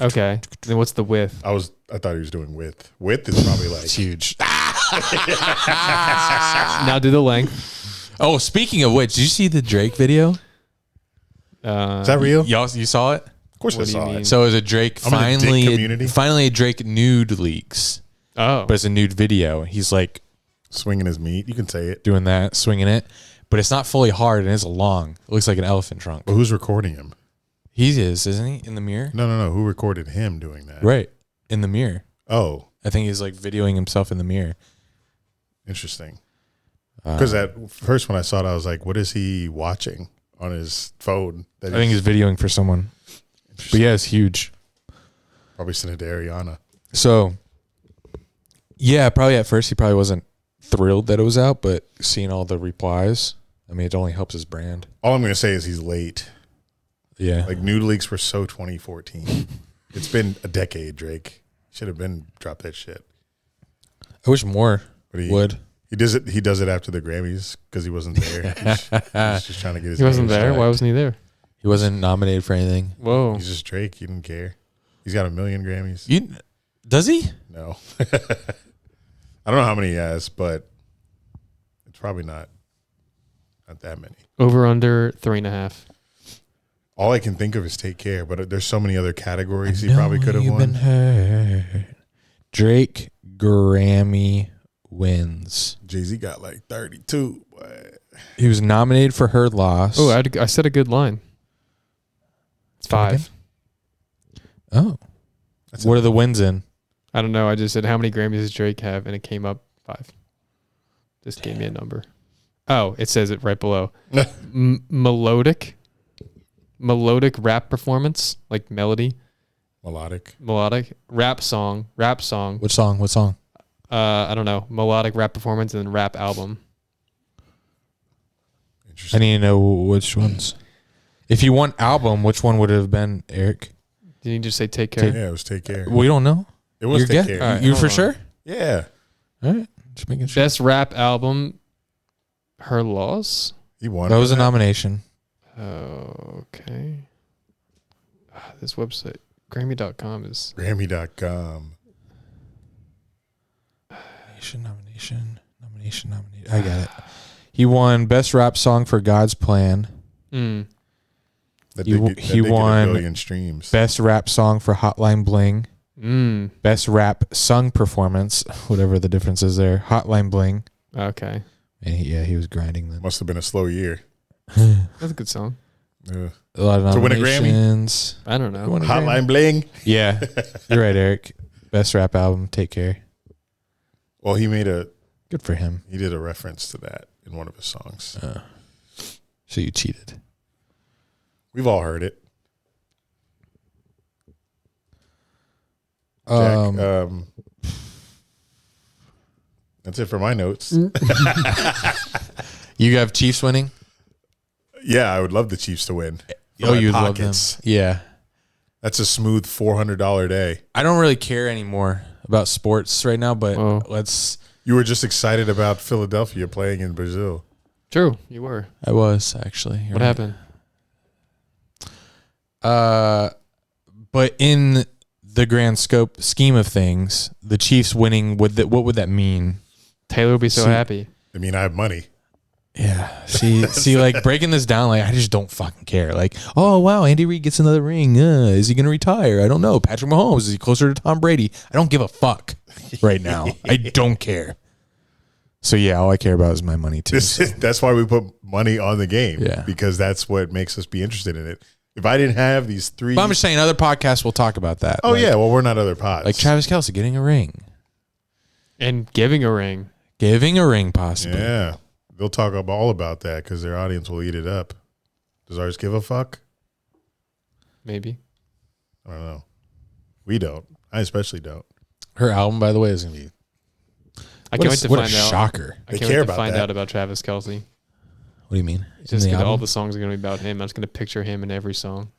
Okay. Then what's the width? I thought he was doing width. Width is probably like It's huge. Now do the length. Oh, speaking of which, did you see the Drake video? Is that real? You saw it? Of course I What do you saw mean? it. So it was a Drake I'm in the Dick community. finally a Drake nude leaks, Oh. but it's a nude video. He's like Swinging his meat. You can say it. doing that, swinging it, but it's not fully hard and it's long. It looks like an elephant trunk. But who's recording him? He is, isn't he? In the mirror, No. Who recorded him doing that? right? In the mirror. Oh, I think he's like videoing himself in the mirror. interesting. Because at first when I saw it, I was like, what is he watching on his phone? I think he's videoing for someone. But yeah, it's huge. probably sent it to Ariana. So, yeah, probably at first he probably wasn't thrilled that it was out, but seeing all the replies, I mean, it only helps his brand. All I'm going to say is he's late. Yeah. Like nude leaks were so 2014. It's been a decade, Drake. Should have been dropped that shit. I wish more But he would. He does it. He does it after the Grammys because he wasn't there. He's just trying to get his. He wasn't name there. Why signed. wasn't he there? He wasn't nominated for anything. Whoa. He's just Drake. He didn't care. He's got 1 million Grammys. Does he? No, I don't know how many he has, but it's probably not that many. Over under 3.5. All I can think of is Take Care, but there's so many other categories he probably could have You've been won. hurt. Drake Grammy wins. Jay-Z got like 32. But He was nominated for Her Loss. Oh, I said a good line. It's 5. Oh. That's What are the wins in? I don't know. I just said how many Grammys does Drake have, and it came up 5. Just gave me a number. Oh, it says it right below. Melodic rap performance, like melodic rap song. Which song? What song? I don't know. Melodic rap performance and then rap album. I Interesting. need to know which ones. If you want album, which one would it have been, Eric? Did you just say Take Care? Yeah, it was Take Care. We don't know. It was You're Take good? Care. All right, You hold for on. sure? Yeah. All right. Just making sure. Best rap album, Her Loss. He won. That for was a nomination. Okay. This website, Grammy.com is. Grammy.com. Nomination. I got it. He won Best Rap Song for God's Plan. Mm. That He did w- get- he that did get won 1 billion streams. Best Rap Song for Hotline Bling. Mm. Best Rap Sung Performance, whatever the difference is there. Hotline Bling. Okay. And he was grinding them. Must have been a slow year. That's a good song. Yeah. A lot of To win a Grammy? nominations. I don't To know. win a Grammy. Hotline Bling. Yeah, you're right, Eric. Best rap album, Take Care. Well, he Good for him. did a reference to that in one of his songs. So you cheated. We've all heard it. Jack, that's it for my notes. You have Chiefs winning? Yeah, I would love the Chiefs to win. For Oh, my you'd love them. pockets. Yeah. That's a smooth $400 day. I don't really care anymore about sports right now, but Whoa. let's. You were just excited about Philadelphia playing in Brazil. True, you were. I was actually. You're What right. happened? But in the grand scheme of things, the Chiefs winning what would that mean? Taylor would be so See- happy. I mean, I have money. Yeah. See, like breaking this down, like I just don't fucking care. Like, oh wow, Andy Reid gets another ring. Is he gonna retire? I don't know. Patrick Mahomes, is he closer to Tom Brady? I don't give a fuck right now. I don't care. So yeah, all I care about is my money too. That's why we put money on the game. Yeah. Because that's what makes us be interested in it. If I didn't have these three. But I'm just saying, other podcasts will talk about that. Oh, Like- yeah. Well, we're not other pods. like Travis Kelce getting a ring, And giving a ring. giving a ring, possibly. Yeah. They'll talk all about that because their audience will eat it up. Does ours give a fuck? Maybe. I don't know. We don't. I especially don't. Her album, by the way, is gonna be. I can't wait to what find a out. shocker! I They can't care wait to about find that. out about Travis Kelce. What do you mean? It's just In the gonna, all album? the songs are going to be about him. I'm just going to picture him in every song.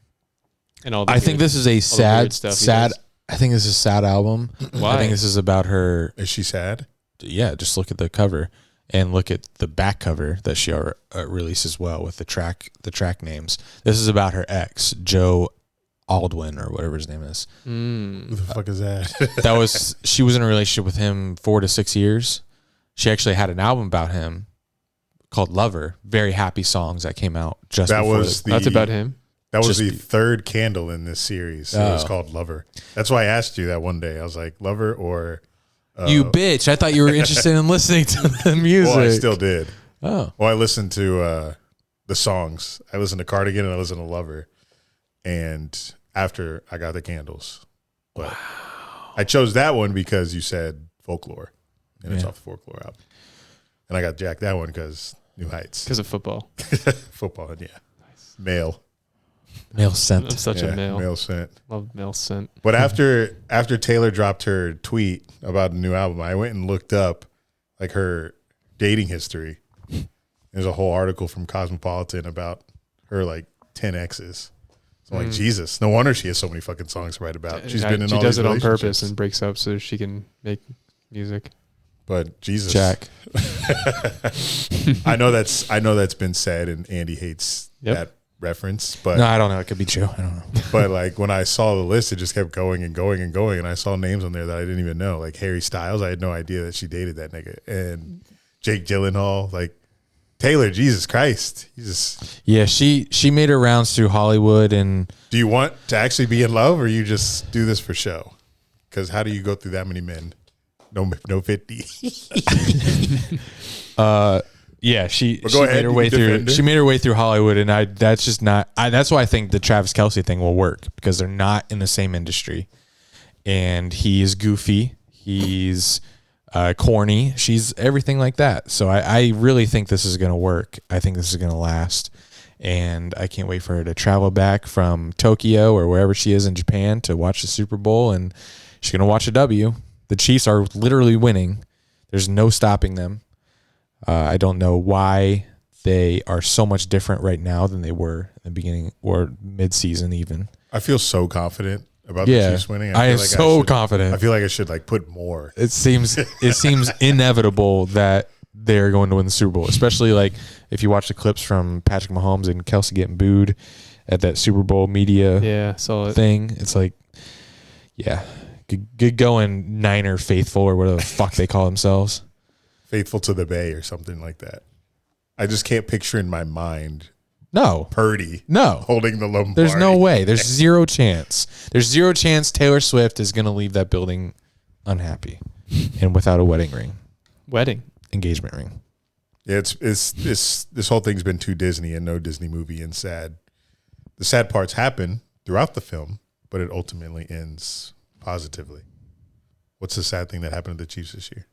And all the I think weird- this is a weird sad, stuff he sad. does. I think this is a sad album. Why? I think this is about her. Is she sad? Yeah, just look at the cover and look at the back cover that she released as well with the track names. This is about her ex, Joe Aldwin or whatever his name is. Mm. Who the fuck is that? She was in a relationship with him 4 to 6 years. She actually had an album about him called Lover. Very happy songs that came out just That before was the, That's about him. That was Just the be- third candle in this series. It was Oh. called Lover. That's why I asked you that one day. I was like, Lover or. You bitch. I thought you were interested in listening to the music. Well, I still did. Oh. Well, I listened to the songs. I listened to Cardigan and I listened to Lover. And after I got the candles. But I chose that one because you said Folklore. And it's Yeah. off the Folklore album. And I got Jack that one because New Heights. Because of football. Football, yeah. Male. Male I'm scent. such a male. Male scent. Love male scent. But after Taylor dropped her tweet about the new album, I went and looked up like her dating history. There's a whole article from Cosmopolitan about her like 10 exes. So I'm like, Jesus, no wonder she has so many fucking songs to write about. She's been in she all does these it on purpose relationships. and breaks up so she can make music. But Jesus, Jack. I know that's been said, and Andy hates Yep. that reference. But No, I don't know. It could be true. I don't know. but like when I saw the list, it just kept going and going and going, and I saw names on there that I didn't even know, like Harry Styles. I had no idea that she dated that nigga, and Jake Gyllenhaal. Like Taylor, Jesus Christ, Jesus. Yeah, she made her rounds through Hollywood, and Do you want to actually be in love, or you just do this for show? Because how do you go through that many men? No 50. yeah, she But go ahead, made her you way can through. defend her. She made her way through Hollywood, and that's just not. That's why I think the Travis Kelce thing will work because they're not in the same industry, and he is goofy. He's corny. She's everything like that. So I really think this is going to work. I think this is going to last. And I can't wait for her to travel back from Tokyo or wherever she is in Japan to watch the Super Bowl. And she's going to watch a W. The Chiefs are literally winning. There's no stopping them. I don't know why they are so much different right now than they were in the beginning or mid-season even. I feel so confident about the Chiefs winning? I am feel so I confident. feel like I should like put more. It seems inevitable that they're going to win the Super Bowl, especially like if you watch the clips from Patrick Mahomes and Kelsey getting booed at that Super Bowl media thing. It's like, yeah, good going Niner faithful or whatever the fuck they call themselves. Faithful to the Bay or something like that. I just can't picture in my mind Purdy holding the Lombardi. There's no way. There's zero chance. There's zero chance Taylor Swift is going to leave that building unhappy and without a engagement ring. Yeah, it's this whole thing's been too Disney and no Disney movie and sad. The sad parts happen throughout the film, but it ultimately ends positively. What's the sad thing that happened to the Chiefs this year?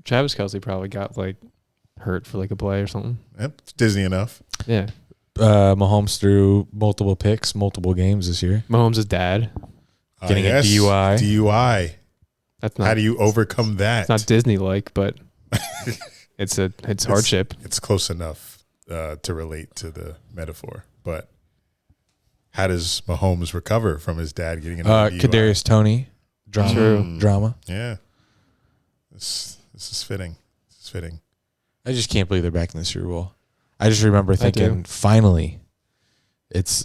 Travis Kelce probably got like hurt for like a play or something. Yep, it's Disney enough. Yeah. Mahomes threw multiple picks, multiple games this year. Mahomes' dad getting a DUI. That's not. How do you overcome that? It's not Disney-like, but it's hardship. It's close enough to relate to the metaphor. But how does Mahomes recover from his dad getting another DUI? Kadarius Toney drama. Yeah, this is fitting. This is fitting. I just can't believe they're back in the Super Bowl. I just remember thinking, finally, it's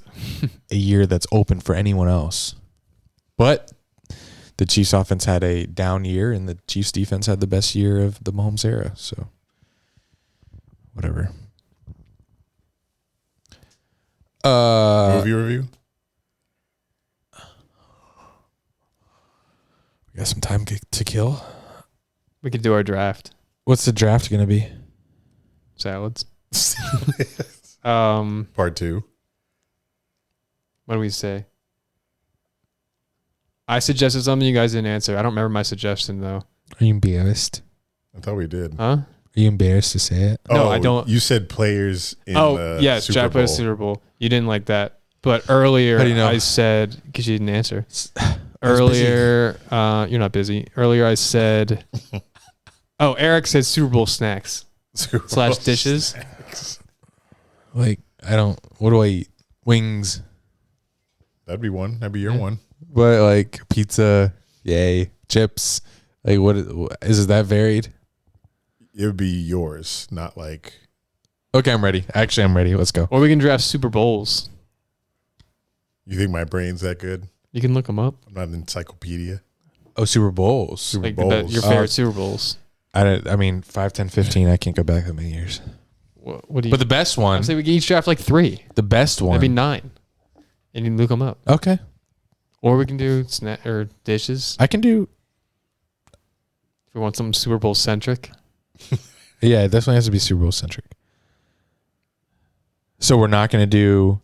a year that's open for anyone else. But the Chiefs offense had a down year, and the Chiefs defense had the best year of the Mahomes era. So, whatever. Movie review? We got some time to kill. We could do our draft. What's the draft going to be? Salads. Part 2. What do we say? I suggested something you guys didn't answer. I don't remember my suggestion though. Are you embarrassed? I thought we did. Huh? Are you embarrassed to say it? No, I don't. You said players in the yes, Super Jack Bowl. played Super Bowl. You didn't like that. But earlier How do you know? I said, because you didn't answer. Earlier, you're not busy. Earlier I said, Eric said Super Bowl snacks / dishes. Snacks. Like, what do I eat? Wings. That'd be one. That'd be your one. But like pizza, yay. Chips. Like, what is that varied? It would be yours, not like. Okay, I'm ready. Actually, I'm ready. Let's go. Or we can draft Super Bowls. You think my brain's that good? You can look them up. I'm not an encyclopedia. Oh, Super Bowls. Super Like Bowls. your favorite Super Bowls. I mean, 5, 10, 15. I can't go back that many years. What do you? But the best one. I say we can each draft like 3. The best one. That'd be 9. And you can look them up. Okay. Or we can do snack or dishes. I can do. If we want something Super Bowl centric. Yeah, it definitely has to be Super Bowl centric. So we're not going to do.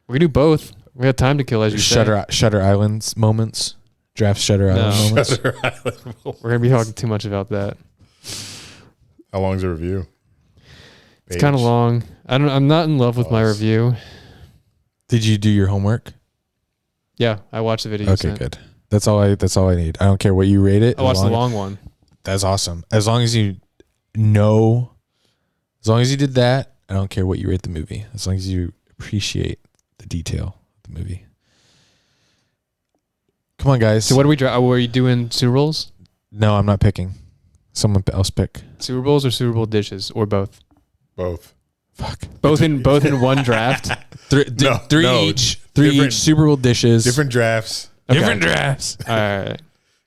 We can do both. We have time to kill, as you said. Shutter Islands moments. Draft Shutter Island moments. Shutter Island. We're going to be talking too much about that. How long's the review? It's kind of long. I'm not in love with my review. Did you do your homework? Yeah, I watched the video. Okay, good. That's all I need. I don't care what you rate it. I watched the long one. That's awesome. As long as you know, as long as you did that, I don't care what you rate the movie. As long as you appreciate the detail of the movie. Come on, guys. So what do we draft? Were you doing Super Bowls? No, I'm not picking. Someone else pick. Super Bowls or Super Bowl dishes or both? Both. Fuck. Both in one draft. Three each. Three each Super Bowl dishes. Different drafts. Okay. Different drafts. All right.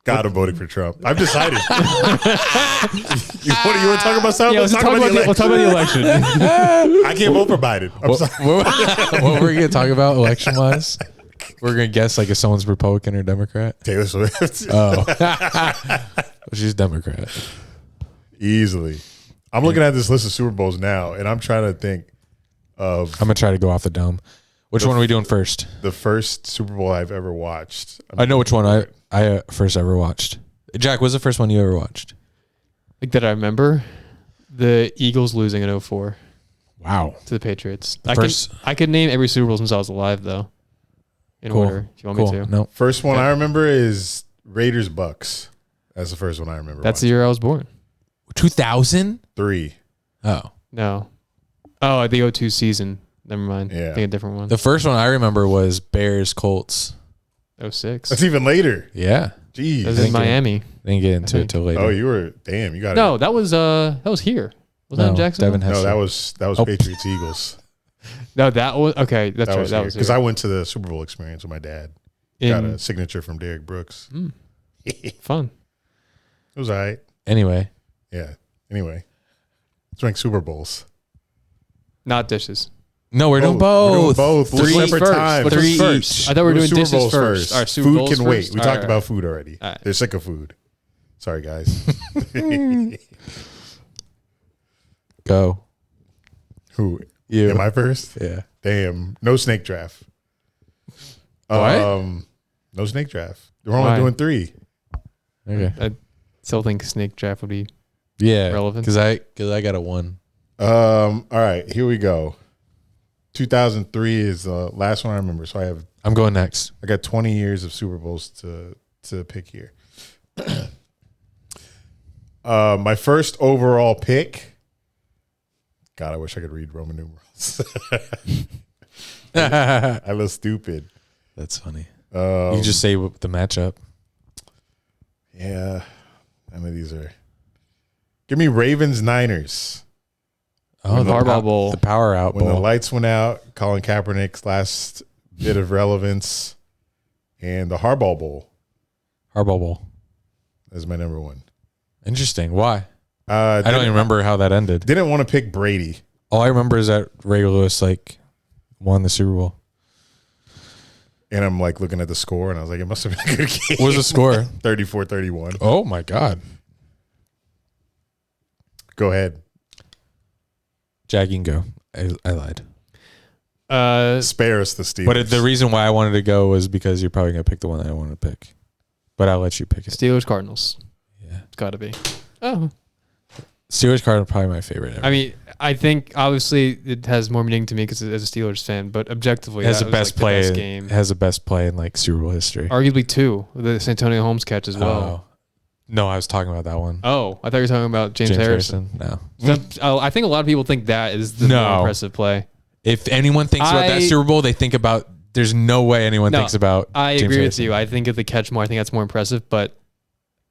God, I'm voting for Trump. I've decided. you want to talk about something? Yeah, let's talk about the election. I can't vote for Biden. I'm sorry. What were we going to talk about election wise? We're going to guess like if someone's Republican or Democrat. Taylor Swift. Oh. She's Democrat. Easily. I'm looking at this list of Super Bowls now, and I'm trying to think of. I'm going to try to go off the dome. Which one are we doing first? The first Super Bowl I've ever watched. I know which one I first ever watched. Jack, what's the first one you ever watched? Like that I remember? The Eagles losing in 2004 Wow. to the Patriots. First- I could name every Super Bowl since I was alive, though. In order, if you want me to. No. First one I remember is Raiders Bucks. That's the first one I remember. That's the year I was born. 2000? 3. Oh. No. Oh, the 2002 season. Never mind. Yeah. I think a different one. The first one I remember was Bears Colts. 06. That's even later. Yeah. Jeez. That was in Miami. Didn't get into it till later. Oh, you got No, it. that was here. Was that in Jacksonville? Devin No, Hester. that was Patriots Eagles. No, that was okay. That's right. That was because I went to the Super Bowl experience with my dad. Got a signature from Derek Brooks. Fun. It was all right. Anyway. Yeah. Anyway, let's rank Super Bowls. Not dishes. No, we're doing both. Both. Three Separate first. times. What's Three first? each. I thought we were doing Super dishes Bowls first. All right, Super food Bowls can wait. first? We All talked right, about food already. All right. They're sick of food. Sorry, guys. Go. Who? You. Am I first? Yeah. Damn. No snake draft. What? No snake draft. We're only Why? doing 3. Okay. I still think snake draft would be Yeah. relevant. Because I got a 1. All right, here we go. 2003 is the last one I remember. So I'm going next. I got 20 years of Super Bowls to pick here. My first overall pick. God, I wish I could read Roman numerals. I look stupid. That's funny. You just say the matchup. Yeah, none of these are. Give me Ravens Niners. Oh, the Harbaugh Bowl. The power out When the bowl. lights went out, Colin Kaepernick's last bit of relevance, and the Harbaugh Bowl Harbaugh bowl. is my number 1. Interesting. Why? I I don't even remember how that ended. Didn't want to pick Brady. All I remember is that Ray Lewis won the Super Bowl. And I'm looking at the score, and I was like, it must have been a good game. What was the score? 34-31. Oh my God. Go ahead. Jack, you can go. I lied. Spare us the Steelers. But the reason why I wanted to go was because you're probably going to pick the one that I wanted to pick. But I'll let you pick it. Steelers Cardinals. Yeah. It's got to be. Oh. Steelers card are probably my favorite ever. I mean, I think obviously it has more meaning to me because as a Steelers fan, but objectively, it has that the was, best the play. best game. It has the best play in Super Bowl history. Arguably 2, the Santonio Holmes catch as well. Oh. No, I was talking about that one. Oh, I thought you were talking about James Harrison. No. I think a lot of people think that is the more impressive play. If anyone thinks about that Super Bowl, they think about. There's no way anyone thinks about. I James agree Harrison. with you. I think of the catch more. I think that's more impressive. But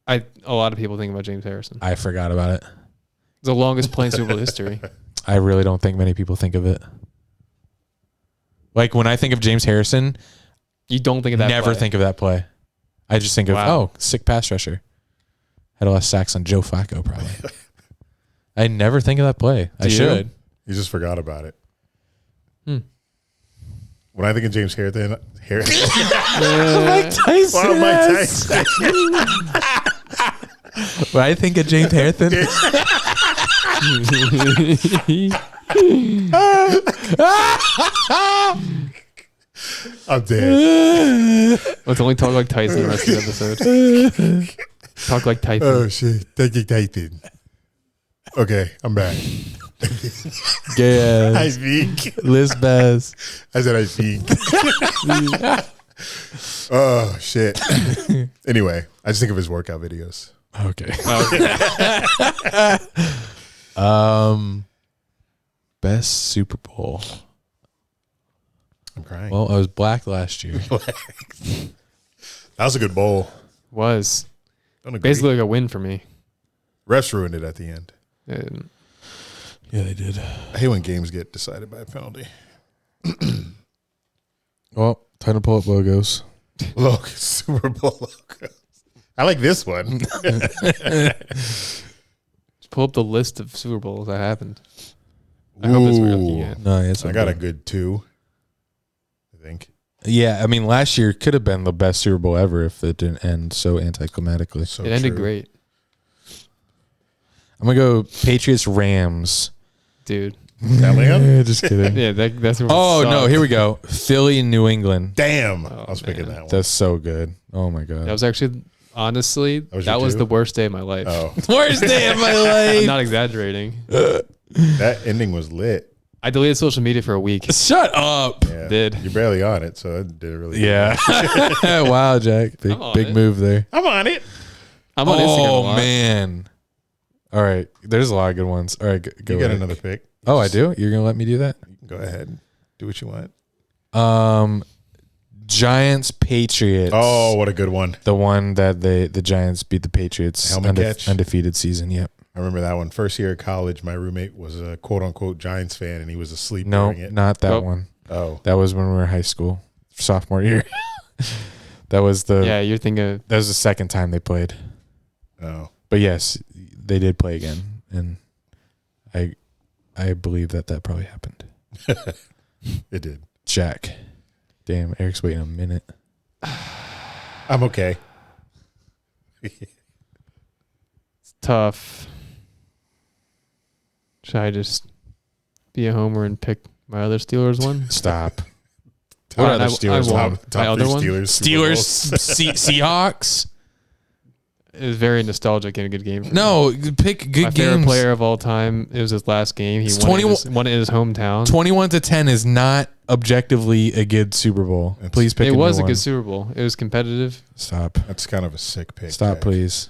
a lot of people think about James Harrison. I forgot about it. It's the longest play in Super Bowl history. I really don't think many people think of it. When I think of James Harrison, You don't think of that. never play. think of that play. I just think of sick pass rusher. Had a lot of sacks on Joe Flacco probably. I never think of that play. I you? should. You just forgot about it. Hmm. When I think of James Harrison, Mike Tyson. well, Mike Tyson. When I think of James Harrison, I'm dead. Let's only talk like Tyson the rest of the episode. Talk like Tyson. Oh shit! Thank you, Tyson. Okay, I'm back. I Gay speak. Liz Bez. I said I speak. Oh shit. Anyway, I just think of his workout videos. Okay. Best Super Bowl. I'm crying. Well, I was black last year. That was a good bowl. Was Don't agree. basically like a win for me. Refs ruined it at the end. And Yeah, they did. I hate when games get decided by a penalty. Well, time to pull up logos. Look, Super Bowl logo. I like this one. just pull up the list of Super Bowls that happened. I hope it's what you're looking at. No, it's I got a good 2. I think. Yeah, I mean, last year could have been the best Super Bowl ever if it didn't end so anticlimactically. So It ended true. great, I'm gonna go Patriots Rams. dude. Atlanta? Just kidding. Yeah, that's. What Oh no, sucked. here we go. Philly New England. Damn. Oh, I was picking man. that one. That's so good. Oh my god. That was actually honestly was that your was two? the worst day of my life. Oh, Worst day of my I'm life. not exaggerating. that ending was lit. I deleted social media for a week. Shut up. Yeah. Did. You're barely on it, so it did really Yeah. Wow, Jack. Big I'm on big it. move there. I'm on it. I'm on Instagram a Oh lot. man. All right. There's a lot of good ones. All right, go You got ahead. another pick. Oh, I do? You're gonna let me do that? Go ahead. Do what you want. Giants Patriots. Oh, what a good one. The one that the Giants beat the Patriots. Helmet catch? Undefeated season. Yep. I remember that one. First year of college, my roommate was a quote unquote Giants fan, and he was asleep No, during it. not that one. Oh, That was when we were in high school, sophomore year. That was the Yeah, you're thinking of that was the second time they played. oh. But yes, they did play again, and I believe that probably happened. It did. Jack, damn, Eric's waiting a minute. I'm okay. tough. Should I just be a homer and pick my other Steelers one? Stop. What other Steelers? won't. My other one? Steelers. Seahawks. It was very nostalgic and a good game. No, pick good my games. favorite player of all time. It was his last game. He It's won it in his hometown. 21-10 is not objectively a good Super Bowl. Please pick. It was a new good one. Super Bowl. It was competitive. Stop. That's kind of a sick pick. Stop, Jack. please.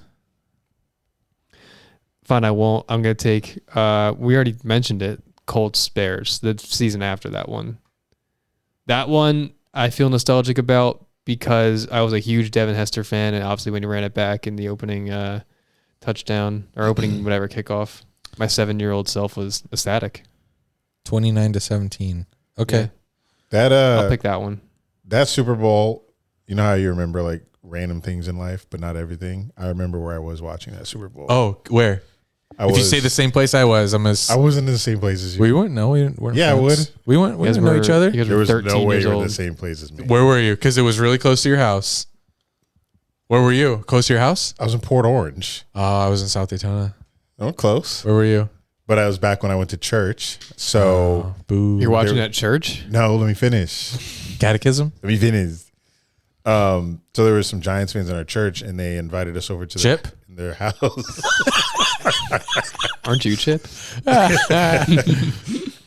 Fine, I won't. I'm gonna take. We already mentioned it. Colts Bears. The season after that one. That one I feel nostalgic about because I was a huge Devin Hester fan, and obviously when he ran it back in the opening touchdown or opening whatever kickoff, my 7-year-old self was ecstatic. 29-17. Okay. Yeah, That I'll pick that one. that Super Bowl, you know how you remember like random things in life, but not everything. I remember where I was watching that Super Bowl. Oh, where? If you say the same place I was, I'm gonna. I wasn't in the same place as you. We wouldn't know. We weren't. Yeah, I friends. We went. We You guys didn't know each other. You guys There were was 13 no way years you were in old. the same place as me. Where were you? Because it was really close to your house. Where were you? Close to your house? I was in Port Orange. I was in South Daytona. Oh, close. Where were you? But I was back when I went to church. So Boo. You're watching There- at church? no, let me finish. Catechism? Let me finish. So there were some Giants fans in our church, and they invited us over to Chip? their house. Aren't you, Chip?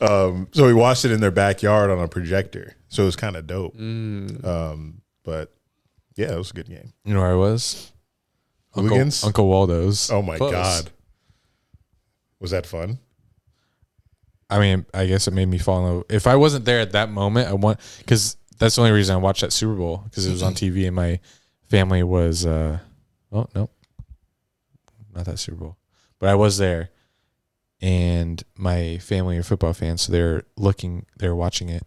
So we watched it in their backyard on a projector. So it was kind of dope. But yeah, it was a good game. You know where I was? Hooligans? Uncle Waldo's. Oh my Close. God. Was that fun? I mean, I guess it made me fall in love. If I wasn't there at that moment, because that's the only reason I watched that Super Bowl, because it was on TV and my family was, oh, no, not that Super Bowl. But I was there, and my family are football fans, so they're watching it.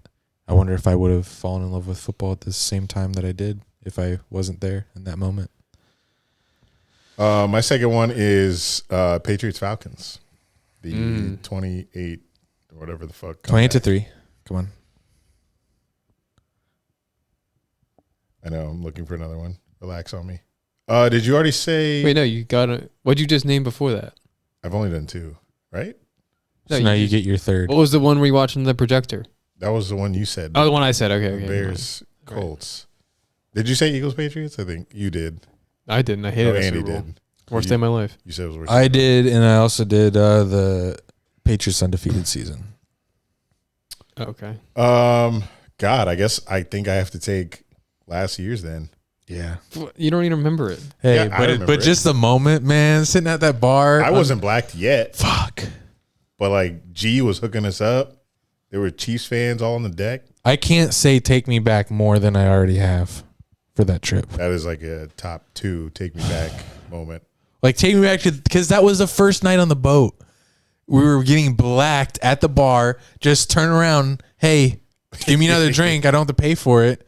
I wonder if I would have fallen in love with football at the same time that I did if I wasn't there in that moment. My second one is Patriots Falcons. The 28 or whatever the fuck. 28-3. Come on. I know. I'm looking for another one. Relax on me. Did you already say? Wait, no, you got it. What'd you just name before that? I've only done two, right? So No, now you you get your third. What was the one where you watching the projector? That was the one you said. Oh, the one I said. Okay. Bears, Colts. Did you say Eagles, Patriots? I think you did. I didn't. I hated Oh, that Andy Super Bowl. did. Worst You- day of my life. You said it was worse. I did, and I also did the Patriots undefeated season. Okay. God, I think I have to take last year's then. Yeah. You don't even remember it. Hey, Yeah, I remember but it. just the moment, man, sitting at that bar. I wasn't blacked yet, Fuck. but like G was hooking us up. There were Chiefs fans all on the deck. I can't say take me back more than I already have for that trip. That is like a top 2 take me back moment. Like, take me back to, because that was the first night on the boat. We were getting blacked at the bar. Just turn around. Hey, give me another drink. I don't have to pay for it.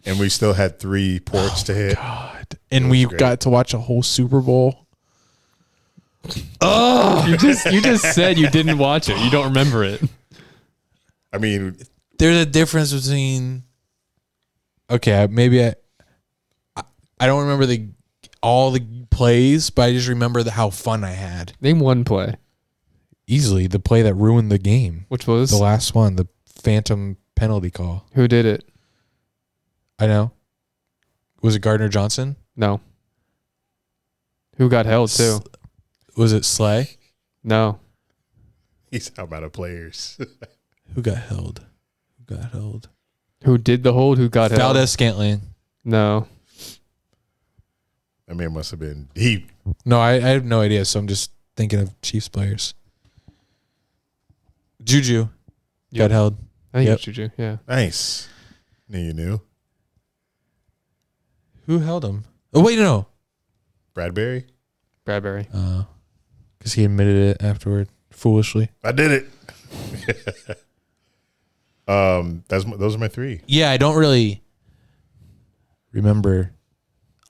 And we still had 3 ports to hit. God. And we great. got to watch a whole Super Bowl. You just said you didn't watch it. You don't remember it. I mean, There's a difference between. Okay, maybe I don't remember all the plays, but I just remember how fun I had. Name one play. Easily the play that ruined the game. Which was The last one, the phantom penalty call. who did it? I know. Was it Gardner Johnson? No. Who got held too? Was it Slay? No. he's how about players? Who got held? Who got held? Who did the hold? Who got held? Valdez Scantling. No. I mean, it must have been deep. No, I have no idea, so I'm just thinking of Chiefs players. Juju got held. I think Yep. it's Juju. Yeah. Nice. Knew you knew. Who held him? Oh, wait, no. Bradbury. Bradbury. Because he admitted it afterward, foolishly. I did it. Those are my three. Yeah, I don't really remember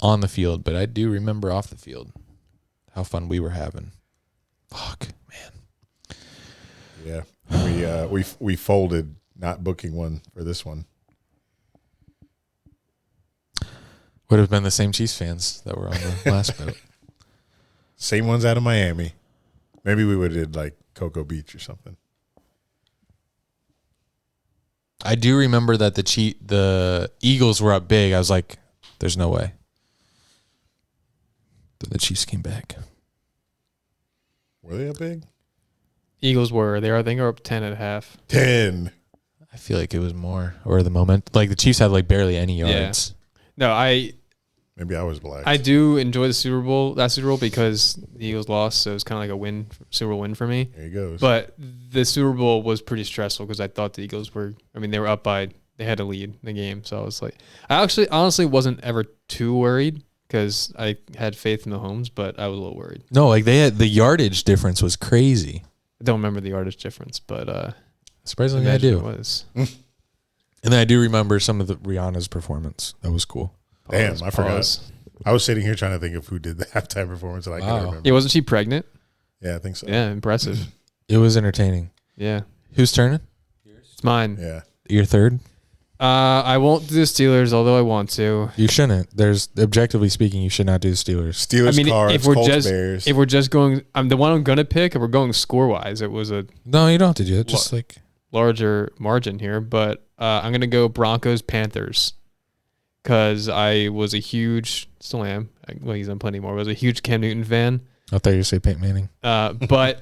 on the field, but I do remember off the field how fun we were having. Fuck, man. Yeah, we folded not booking one for this one. Would have been the same Chiefs fans that were on the last boat. Same ones out of Miami. Maybe we would have did like Cocoa Beach or something. I do remember that the Eagles were up big. I was like, there's no way. Then the Chiefs came back. Were they up big? Eagles were. I think, are up 10 at half. 10. I feel like it was more, or the moment. Like the Chiefs had like barely any yards. No, Maybe I was black. I do enjoy the Super Bowl because the Eagles lost, so it's kind of like a Super Bowl win for me. There he goes. But the Super Bowl was pretty stressful because I thought the Eagles they were up they had a lead in the game. So I was like, I actually honestly wasn't ever too worried because I had faith in the Mahomes, but I was a little worried. No, like they had the yardage difference was crazy. I don't remember the yardage difference, but Surprisingly, I imagine do. it was. And then I do remember some of the Rihanna's performance. That was cool. Damn, I forgot. I was sitting here trying to think of who did the halftime performance, and I can't remember. Yeah, wasn't she pregnant? Yeah, I think so. Yeah, impressive. It was entertaining. Yeah. Who's turning? It's mine. Yeah. Your third? I won't do the Steelers, although I want to. You shouldn't. There's objectively speaking, you should not do the Steelers. Steelers, Cards, if we're Colts, Bears. if we're just going, I'm the one I'm gonna pick. If we're going score wise, it was a No, you don't have to do it. Just like larger margin here, but I'm gonna go Broncos Panthers because I was a huge, still am. Well, he's on plenty more. I was a huge Cam Newton fan. I thought you were say Peyton Manning. But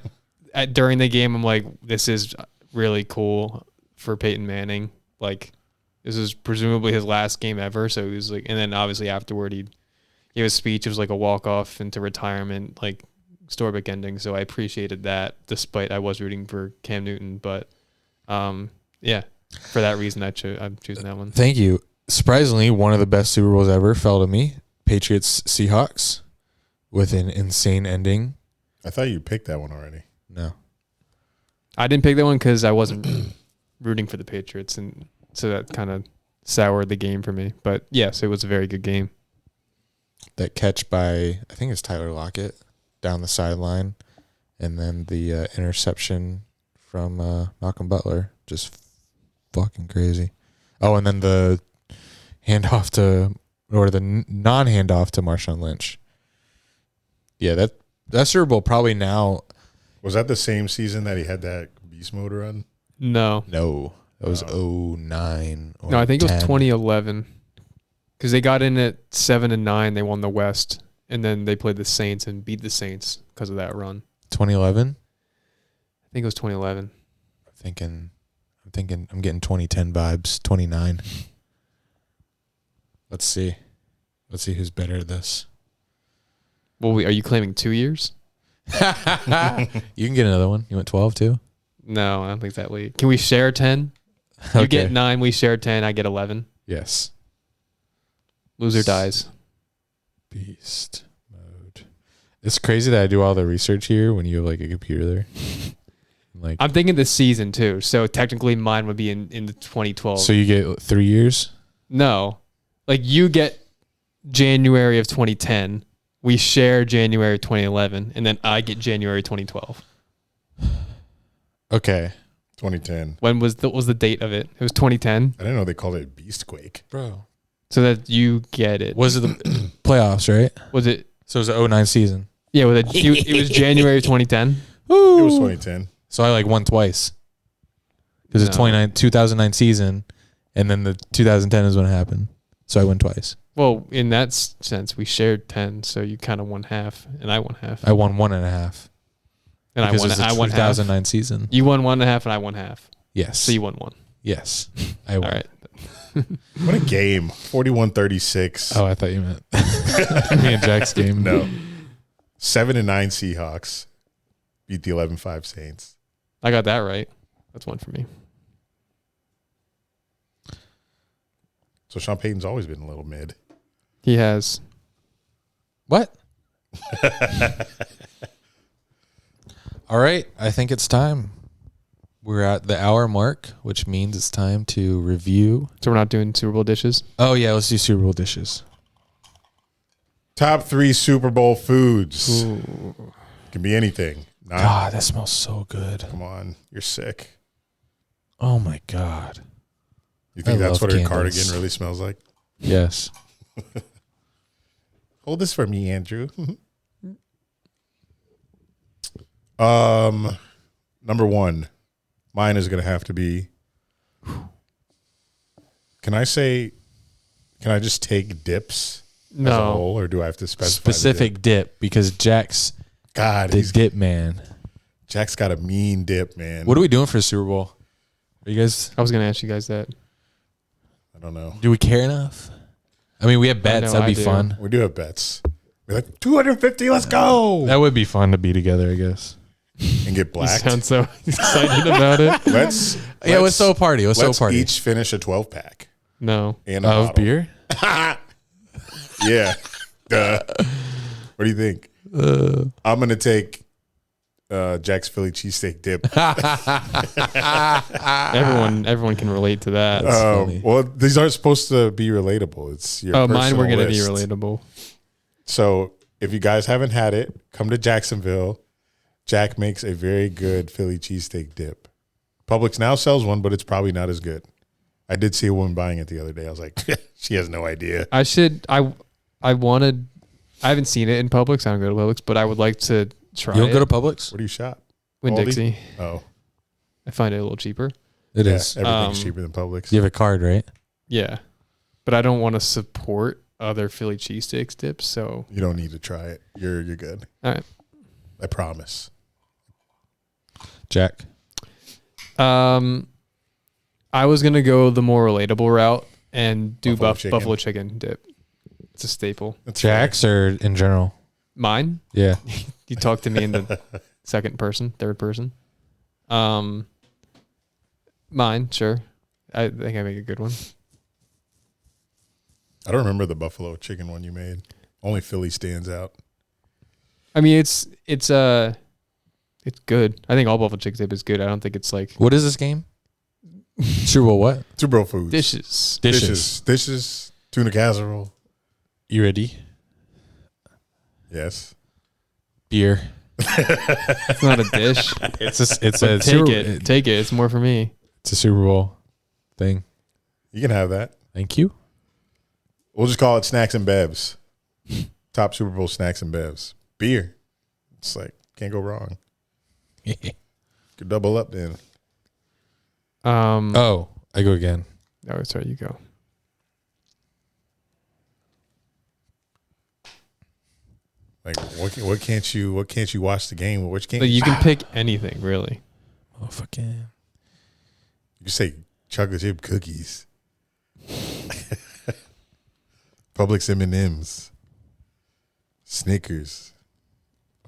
during the game, I'm like, this is really cool for Peyton Manning. Like, this is presumably his last game ever. So he was like, and then obviously afterward, he gave a speech. It was like a walk off into retirement, like storybook ending. So I appreciated that, despite I was rooting for Cam Newton. But yeah, for that reason, I'm choosing that one. Thank you. Surprisingly, one of the best Super Bowls ever fell to me. Patriots Seahawks with an insane ending. I thought you picked that one already. No. I didn't pick that one because I wasn't rooting for the Patriots, and so that kind of soured the game for me. But yes, it was a very good game. That catch by, I think it's Tyler Lockett down the sideline, and then the interception from Malcolm Butler. Just fucking crazy. Oh, and then the handoff or the non-handoff to Marshawn Lynch. Yeah, that Super Bowl probably now. Was that the same season that he had that beast mode run? No, That was 09 or no, I think it was 10. 2011 because they got in at 7-9. They won the West, and then they played the Saints and beat the Saints because of that run. 2011? I think it was 2011. I'm getting 2010 vibes. 29. Let's see who's better at this. Well, are you claiming 2 years? You can get another one. You went 12 too? No, I don't think it's that late. Can we share 10? You Okay. get 9, we share 10, I get 11. Yes. Loser dies. Beast mode. It's crazy that I do all the research here when you have like a computer there. Like, I'm thinking the season too, so technically mine would be in the 2012. so you get 3 years? No, like you get January of 2010. We share January 2011, and then I get January 2012. Okay. 2010. When was the date of it? It was 2010. I didn't know they called it Beastquake. Bro. So that you get it. Was it the playoffs, right? Was it? So it was the 09 season. Yeah, it was January 2010. It was 2010. So I like won twice. Because it's No. 2009 season, and then the 2010 is when it happened. So I won twice. Well, in that sense, we shared 10, so you kind of won half, and I won half. I won 1.5. And Because it's the I won half. 2009 season. You won 1.5, and I won half. Yes. So you won 1. Yes. I won. All right. What a game. 41-36. Oh, I thought you meant me and Jack's game. No. 7-9 Seahawks beat the 11-5 Saints. I got that right. That's one for me. So Sean Payton's always been a little mid. He has. What? All right. I think it's time. We're at the hour mark, which means it's time to review. So we're not doing Super Bowl dishes? Oh, yeah. Let's do Super Bowl dishes. Top 3 Super Bowl foods. Ooh. Can be anything. God, that smells so good. Come on. You're sick. Oh, my God. You think I that's love what her candles. cardigan really smells like? Yes. Hold this for me, Andrew. Number 1. Mine is going to have to be. Can I just take dips as a No. whole, or do I have to specify Specific dip because Jack's God, the dip man. Jack's got a mean dip, man. What are we doing for the Super Bowl? Are you guys? I was going to ask you guys that. I don't know. Do we care enough? I mean, we have bets. know, That'd be I do. fun. We do have bets. We're like 250. Let's go That would be fun to be together, I guess. and get You blacked. sound so excited about it. Let's Let's throw a party. Let's throw a let's party. each finish a 12 pack No. and a Of bottle. beer? Yeah. Duh. What do you think? I'm gonna take Jack's Philly cheesesteak dip. Everyone can relate to that. funny. Well, these aren't supposed to be relatable. It's your Mine were personal going to be list. relatable. So if you guys haven't had it, come to Jacksonville. Jack makes a very good Philly cheesesteak dip. Publix now sells one, but it's probably not as good. I did see a woman buying it the other day. I was like, she has no idea. I haven't seen it in Publix. I don't go to Publix, but I would like to try You don't it. go to Publix? Where do you shop? Winn Aldi? Dixie. Oh, I find it a little cheaper. It is. Everything's cheaper than Publix. You have a card, right? Yeah. But I don't want to support other Philly cheesesteaks dips, so You don't need to try it. You're good. all right. I promise. Jack. I was gonna go the more relatable route and do Buffalo chicken. buffalo chicken dip. It's a staple. That's Jack's or in general? Mine? Yeah. You talk to me in the second person, third person. Mine, sure. I think I make a good one. I don't remember the buffalo chicken one you made. Only Philly stands out. I mean, it's good. I think all buffalo chicken dip is good. I don't think it's like What is this game? Super Bowl what? Super Bowl foods. dishes. Dishes. Tuna casserole. You ready? Yes. Beer. It's not a dish. It's a Take it. It's more for me. It's a Super Bowl thing. You can have that. Thank you. We'll just call it snacks and bevs. Top Super Bowl snacks and bevs. Beer. It's like, can't go wrong. Could double up then. Oh, I go again. Oh, sorry, you go. Like, what can't you watch the game? Which can't But you can pick anything, really. Oh, fucking. You say chocolate chip cookies. Publix M&Ms. Snickers.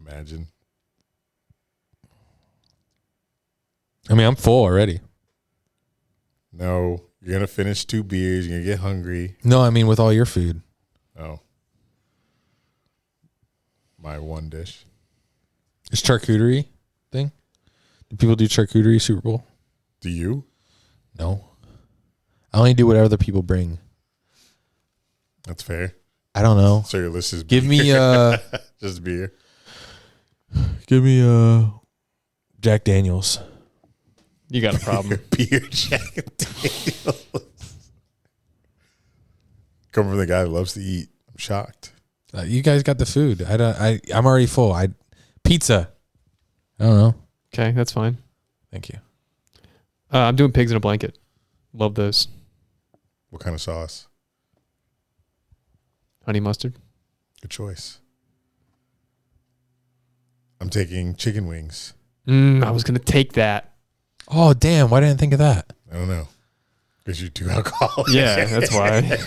Imagine. I mean, I'm full already. No, you're going to finish 2 beers. You're going to get hungry. No, I mean with all your food. Oh. My one dish. It's charcuterie thing. Do people do charcuterie Super Bowl? Do you? No. I only do whatever the people bring. That's fair. I don't know. So your list is Give me just beer. Jack Daniels. You got a problem. Beer Jack Daniels. Come from the guy who loves to eat. I'm shocked. You guys got the food. I'm already full. Pizza. I don't know. Okay, that's fine. Thank you. I'm doing pigs in a blanket. Love those. What kind of sauce? Honey mustard. Good choice. I'm taking chicken wings. I was gonna take that. Oh damn! Why didn't I think of that? I don't know. Because you're too alcoholic. Yeah, that's why.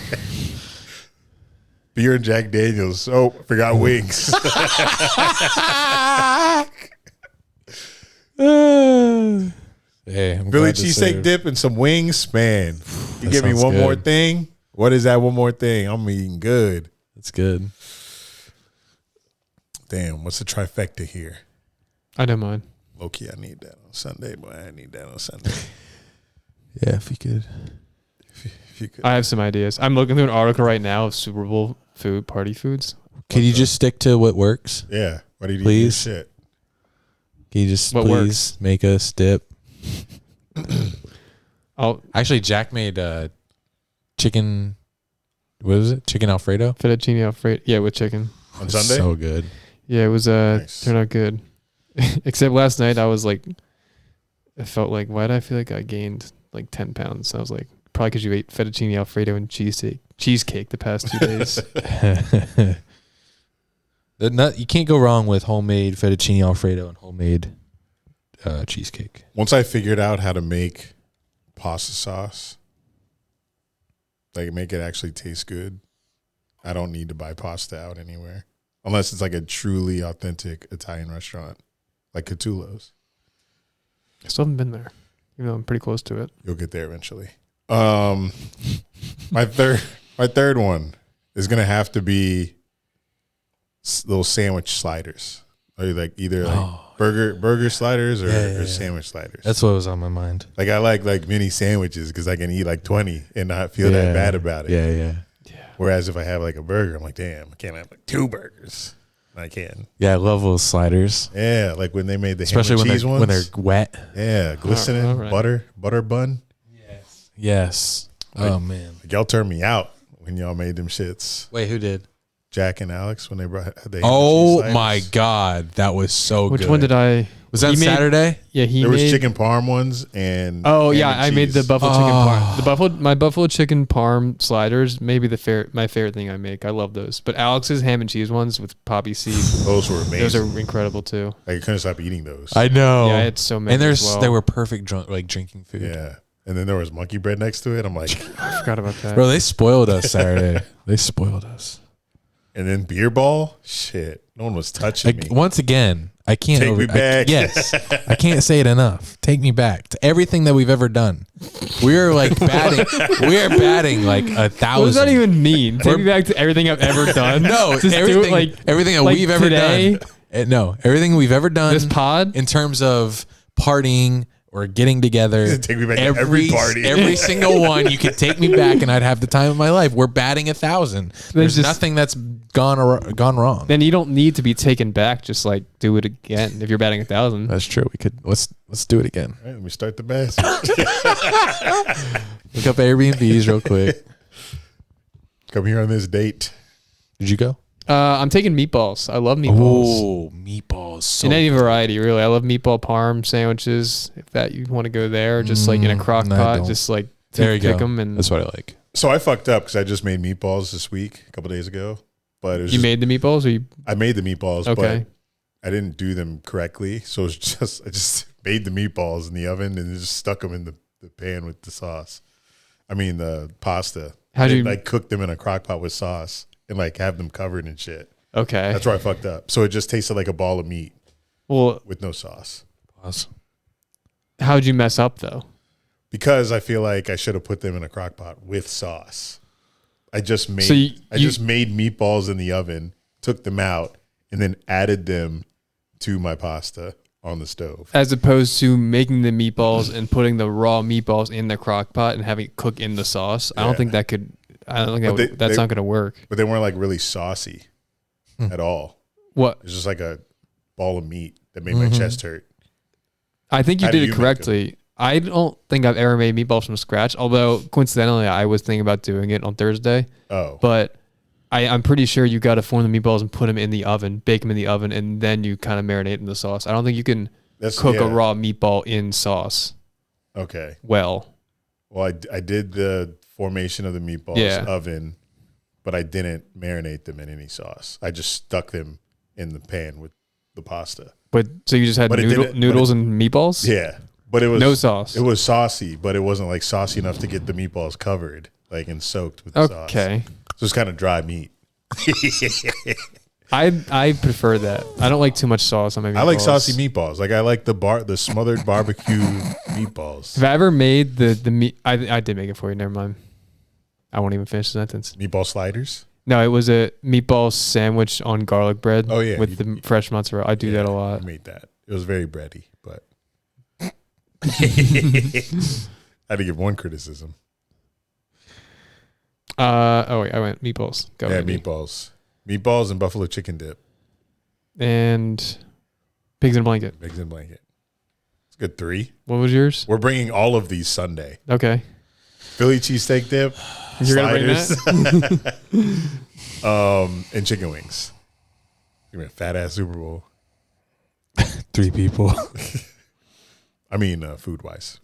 Beer and Jack Daniels. Oh, forgot wings. Hey, I'm Philly glad to cheesesteak serve. dip and some wings. Man, you That give me sounds one more good. thing. What is that one more thing? I'm eating good. That's good. Damn, what's the trifecta here? I don't mind. Low-key, I need that on Sunday, boy. I need that on Sunday. Yeah, if you could. If you could. I have some ideas. I'm looking through an article right now of Super Bowl party foods. Could you just stick to what works? Yeah. What do you Please? shit? Can you just What please works? make us dip? Actually, Jack made chicken. What was it? Chicken Alfredo. fettuccine alfredo. Yeah, with chicken. On Sunday? So good. Yeah, it was Nice. turned out good. Except last night I was like, I felt like, why did I feel like I gained like 10 pounds? I was like, probably because you ate fettuccine alfredo and cheesecake the past 2 days. You can't go wrong with homemade fettuccine Alfredo and homemade cheesecake. Once I figured out how to make pasta sauce, like make it actually taste good, I don't need to buy pasta out anywhere. Unless it's like a truly authentic Italian restaurant, like Catullo's. I still haven't been there, even though I'm pretty close to it. You'll get there eventually. My third one is gonna have to be little sandwich sliders. Or like either like burger sliders or sandwich sliders. That's what was on my mind. Like I like mini sandwiches because I can eat like 20 and not feel that bad about it. Yeah. Whereas if I have like a burger, I'm like, damn, I can't have like 2 burgers. I can. Yeah, I love those sliders. Yeah, like when they made the Especially ham and cheese ones. when they're wet. Yeah, glistening All right. butter bun. Yes. Like, oh man. Like, y'all turned me out when y'all made them shits. Wait, who did? Jack and Alex when they brought the ham and Oh cheese sliders. my God, that was so Which good. one did I? Was that He made- Saturday? Yeah, he There was made. chicken parm ones and Oh ham yeah, and I made the cheese. buffalo chicken parm. My buffalo chicken parm sliders, maybe my favorite thing I make. I love those. But Alex's ham and cheese ones with poppy seed, Those were amazing. those are incredible too. Like you couldn't stop eating those. I know. Yeah, I had so many. and as well. they were perfect drinking food. Yeah. And then there was monkey bread next to it. I'm like, I forgot about that. Bro, they spoiled us Saturday. They spoiled us. and then beer ball? Shit. No one was touching me. Once again, I can't. Take me back. Yes, I can't say it enough. Take me back to everything that we've ever done. We are like batting. We are batting like 1,000. What does that even mean? Take me back to everything I've ever done. No, Just do everything. it Everything that like we've ever today? done. No, everything we've ever done. This pod? in terms of partying or getting together. Take me back to every party. Every single one. You could take me back, and I'd have the time of my life. We're batting 1,000. There's just- nothing that's gone wrong. Then you don't need to be taken back. Just like do it again. If you're batting 1,000, That's true. We could let's do it again. All right, let me start the basket. Look up Airbnbs real quick. Come here on this date. Did you go? I'm taking meatballs. I love meatballs. Oh, meatballs. So In any variety, really. I love meatball parm sandwiches. If that you want to go there, just like in a crock no, I pot, don't. just like there you pick go. them. And That's what I like. So I fucked up because I just made meatballs this week, a couple days ago. But it was you just, made the meatballs, or you? I made the meatballs, Okay. but I didn't do them correctly. So I just made the meatballs in the oven and just stuck them in the pan with the sauce. I mean the pasta. How'd you? like cook them in a crock pot with sauce and like have them covered and shit. Okay. That's where I fucked up. So it just tasted like a ball of meat Well, with no sauce. Pause. how'd you mess up though? Because I feel like I should have put them in a crock pot with sauce. I just made So just made meatballs in the oven, took them out, and then added them to my pasta on the stove. As opposed to making the meatballs and putting the raw meatballs in the crock pot and having it cook in the sauce. I don't Yeah. think that could. I don't think But that that's not going to work. But they weren't like really saucy at all. What? It's just like a ball of meat that made my chest hurt. I think you How do did you it make correctly. I don't think I've ever made meatballs from scratch. Although coincidentally, I was thinking about doing it on Thursday. Oh, But I'm pretty sure you got to form the meatballs and put them in the oven, bake them in the oven, and then you kind of marinate in the sauce. I don't think you can cook a raw meatball in sauce Okay. well. Well, I did the formation of the meatballs Yeah. oven, but I didn't marinate them in any sauce. I just stuck them in the pan with the pasta. But so you just had But it didn't- but noodles and meatballs? Yeah, but it was No sauce. It was saucy, but it wasn't like saucy enough to get the meatballs covered, like and soaked with the sauce. Okay. So it's kind of dry meat. I prefer that. I don't like too much sauce on my meatballs. I like saucy meatballs. Like I like the smothered barbecue meatballs. Have I ever made the meat? I did make it for you. Never mind. I won't even finish the sentence. Meatball sliders. No, it was a meatball sandwich on garlic bread. Oh, yeah. With the fresh mozzarella. I do that a lot. I made that. It was very bready, but I had to give one criticism. Wait, I went meatballs. Go Yeah, Andy. meatballs and buffalo chicken dip. And pigs in a blanket. Pigs in a blanket. It's a good 3. What was yours? We're bringing all of these Sunday. Okay. Philly cheesesteak dip. You're gonna bring that? And chicken wings. You're a fat ass Super Bowl. 3 people. I mean, food wise.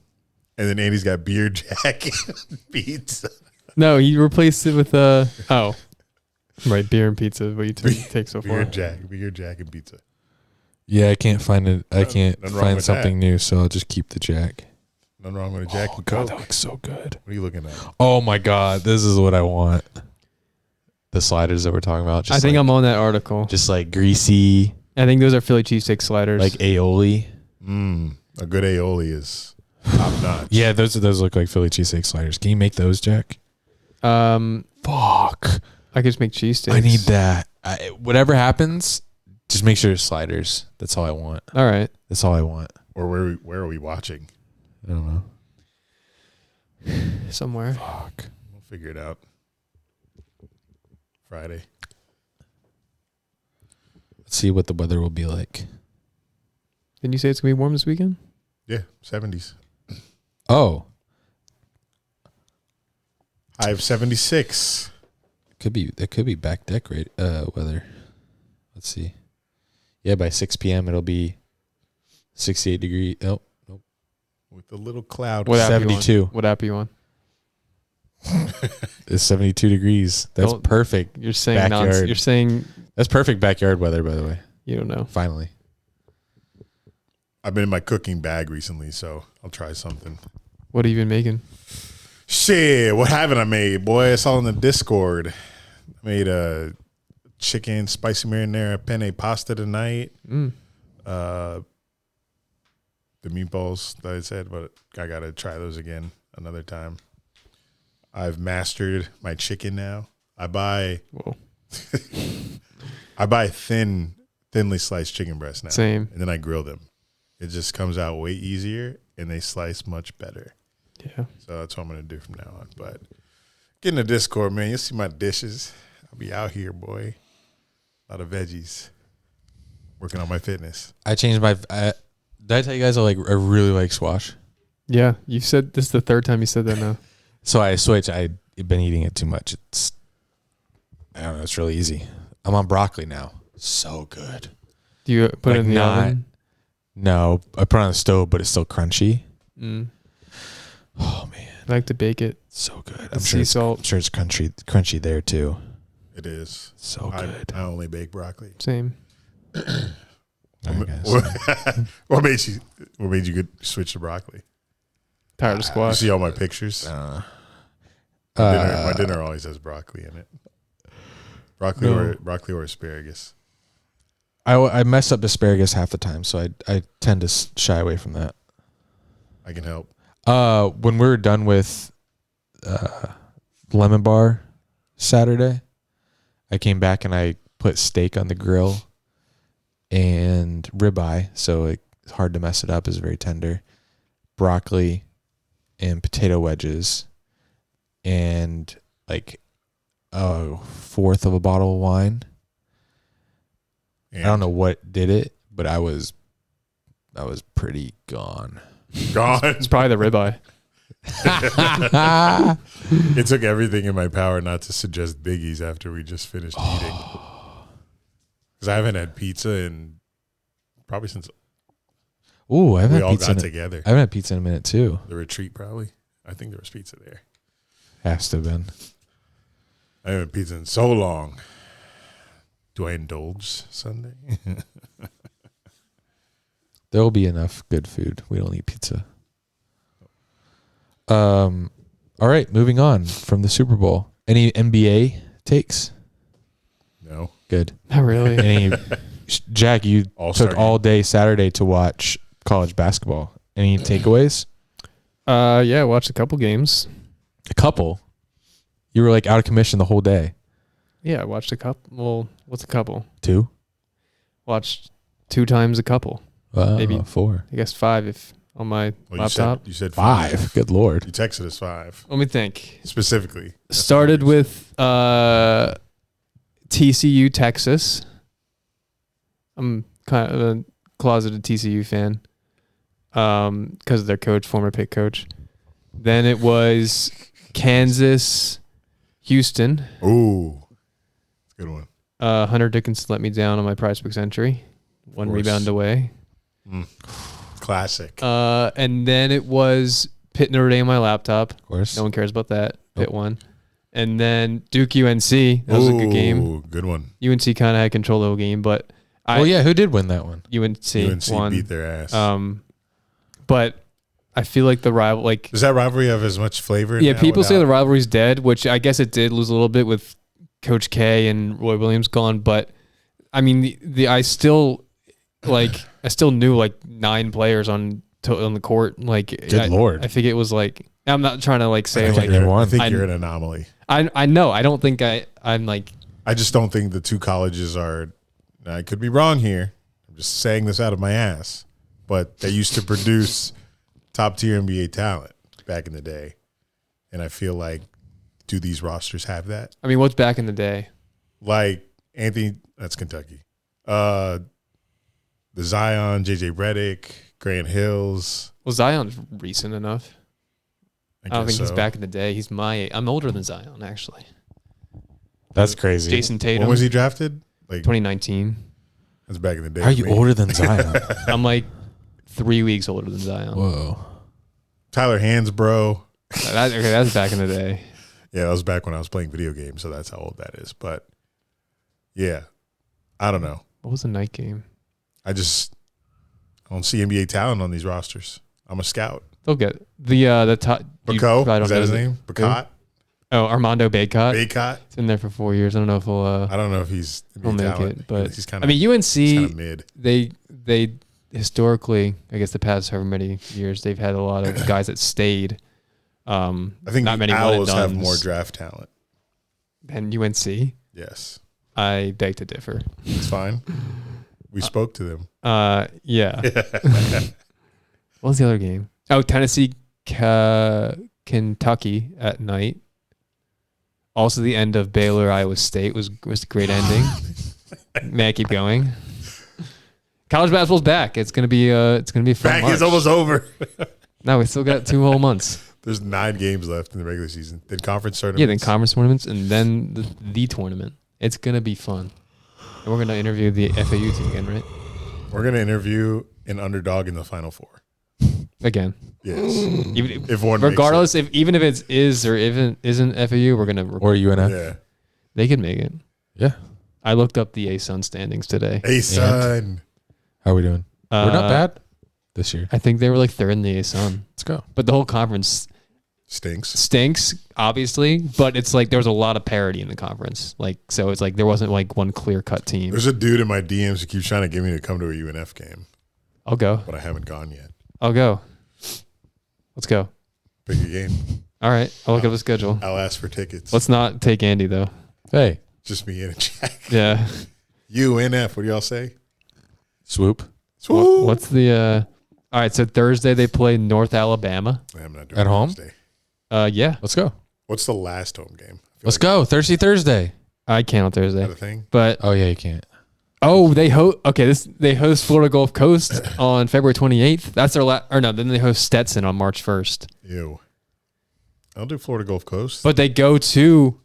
And then Andy's got beer jack and pizza. No, you replaced it with right, beer and pizza is what you take so far. Beer jack and pizza. Yeah, I can't find it. I can't Nothing wrong find with something new, so I'll just keep the Jack. Nothing wrong with a Jack and God, Coke. that looks so good. What are you looking at? Oh my God, this is what I want. The sliders that we're talking about. I think I'm on that article. Just like greasy, I think those are Philly cheesesteak sliders. like aioli. A good aioli is top notch. Yeah, those look like Philly cheesesteak sliders. Can you make those, Jack? Fuck. I could just make cheesesteaks. I need that. Whatever happens, just make sure it's sliders. That's all I want. All right. That's all I want. Or where are we watching? I don't know. Somewhere. Fuck. We'll figure it out. Friday. Let's see what the weather will be like. Didn't you say it's gonna be warm this weekend? Yeah, 70s. Oh, I have 76. that could be back deck weather. Let's see. Yeah, by 6 p.m. it'll be 68 degrees. Nope. With a little cloud. What app you on? 72. What app are you on? It's 72 degrees. That's Don't- perfect. You're saying Backyard. You're saying That's perfect backyard weather, by the way. you don't know. Finally. I've been in my cooking bag recently, so I'll try something. What have you been making? Shit, what haven't I made, boy? It's all in the Discord. I made a chicken spicy marinara penne pasta tonight. The meatballs that I said, but I gotta try those again another time. I've mastered my chicken now. I buy thinly sliced chicken breasts now. Same. And then I grill them. It just comes out way easier and they slice much better. Yeah. So that's what I'm gonna do from now on. But get in the Discord, man. You'll see my dishes. I'll be out here, boy. A lot of veggies. Working on my fitness. I changed my. Did I tell you guys I really like squash? Yeah. You said this is the third time you said that now. So I switched. I've been eating it too much. I don't know. It's really easy. I'm on broccoli now. So good. Do you put it in the oven? No, I put it on the stove, but it's still crunchy. Oh man, I like to bake it. so good. With sea salt. I'm sure it's crunchy there too. It is. So good. I only bake broccoli. Same. All right, guys. What made you switch to broccoli? Tired of You squash. see all my pictures? My dinner always has broccoli in it. Broccoli or asparagus. I mess up asparagus half the time, so I tend to shy away from that. I can help. When we were done with Lemon Bar Saturday, I came back and I put steak on the grill and ribeye, so it's hard to mess it up. It's very tender. Broccoli and potato wedges and like a fourth of a bottle of wine. And I don't know what did it, but I was pretty gone. Gone. It's probably the ribeye. It took everything in my power not to suggest biggies after we just finished eating. Because I haven't had pizza in probably since Ooh, I haven't we had all pizza. got together. I haven't had pizza in a minute too. The retreat, probably. I think there was pizza there. Has to have been. I haven't had pizza in so long. Do I indulge Sunday? There will be enough good food. We don't need pizza. All right, moving on from the Super Bowl. Any NBA takes? No. Good. Not really. Any Jack, you All-Star took all day Saturday to watch college basketball. Any takeaways? Yeah, I watched a couple games. A couple. You were like out of commission the whole day. Yeah, I watched a couple. Well, what's a couple? 2? Watched 2 times a couple. Maybe 4. I guess 5 if on my laptop. You said 5. Good Lord. You texted us 5 Let me think. specifically. Started with TCU, Texas. I'm kind of a closeted TCU fan because of their coach, former Pitt coach. Then it was Kansas, Houston. Ooh, that's a good one. Hunter Dickinson let me down on my PrizePicks entry. 1 rebound away. Classic. And then it was Pitt Notre Dame on my laptop. Of course. No one cares about that. Pitt won. And then Duke UNC. That was a good game. Good one. UNC kind of had control of the game, but who did win that one? UNC won. beat their ass. But I feel like the rival, like, Does that rivalry have as much flavor? yeah, now people say without- the rivalry's dead, which I guess it did lose a little bit with Coach K and Roy Williams gone. But I mean, I still knew like 9 players on the court. Like, Good Lord. I think it was like, I'm not trying to like say I like think, you're, I one. think you're an anomaly. I know. I don't think I'm like. I just don't think the 2 colleges are. I could be wrong here. I'm just saying this out of my ass, but they used to produce top tier NBA talent back in the day, and I feel like, do these rosters have that? I mean, what's back in the day? Like Anthony, that's Kentucky. The Zion, JJ Redick, Grant Hills. Well, Zion's recent enough. I don't think he's back in the day. He's I'm older than Zion, actually. That's crazy. Jason Tatum. When was he drafted? Like 2019. That's back in the day. How are for you me. older than Zion? I'm like 3 weeks older than Zion. Whoa. Tyler Hansbrough. That's back in the day. Yeah, that was back when I was playing video games, so that's how old that is. But yeah, I don't know. What was the night game? I don't see NBA talent on these rosters. I'm a scout. They'll get the top. Baco, is that his name? Bacot? Oh, Armando Baycott. Baycott? He's been there for 4 years. I don't know if he'll. I don't know if he's He'll NBA make talent. it, but he's kind I of. mean, UNC. kind of mid. They historically, I guess the past however many years, they've had a lot of guys that stayed. I think not the many Owls have one-and-dones. more draft talent. And UNC. Yes, I beg to differ. it's fine. We spoke to them. Yeah. What was the other game? Oh, Tennessee, Kentucky at night. Also, the end of Baylor, Iowa State was a great ending. May I keep going? College basketball's back. It's gonna be a fun Back March. is almost over. No, we still got 2 whole months. There's 9 games left in the regular season. Then conference tournaments. Yeah, then conference tournaments, and then the tournament. It's gonna be fun. And we're gonna interview the FAU team again, right? We're gonna interview an underdog in the Final Four. Again. Yes. Even, If one regardless, even if it is or even isn't FAU, we're gonna Or UNF. yeah. they could make it. Yeah. I looked up the ASUN standings today. Hey son. How are we doing? We're not bad this year. I think they were like 3rd in the ASUN, Let's go. but the whole conference Stinks. stinks, obviously. But it's like there was a lot of parity in the conference, like so it's like there wasn't like one clear cut team. There's a dude in my DMs who keeps trying to get me to come to a UNF game, I'll go. but I haven't gone yet. I'll go. Let's go. Pick a game. All right. I'll look at the schedule. I'll ask for tickets. Let's not take Andy though. Hey, Just me and Jack. Yeah. UNF. What do y'all say? swoop. Swoop. What's the? All right. So Thursday they play North Alabama. I'm not doing At home? Thursday. Yeah. Let's go. What's the last home game? Let's go. Thirsty Thursday. I can't on Is Thursday, that a thing? but Oh, yeah, you can't. they host Florida Gulf Coast on February 28th. That's their then they host Stetson on March 1st. Ew. I'll do Florida Gulf Coast. But they go to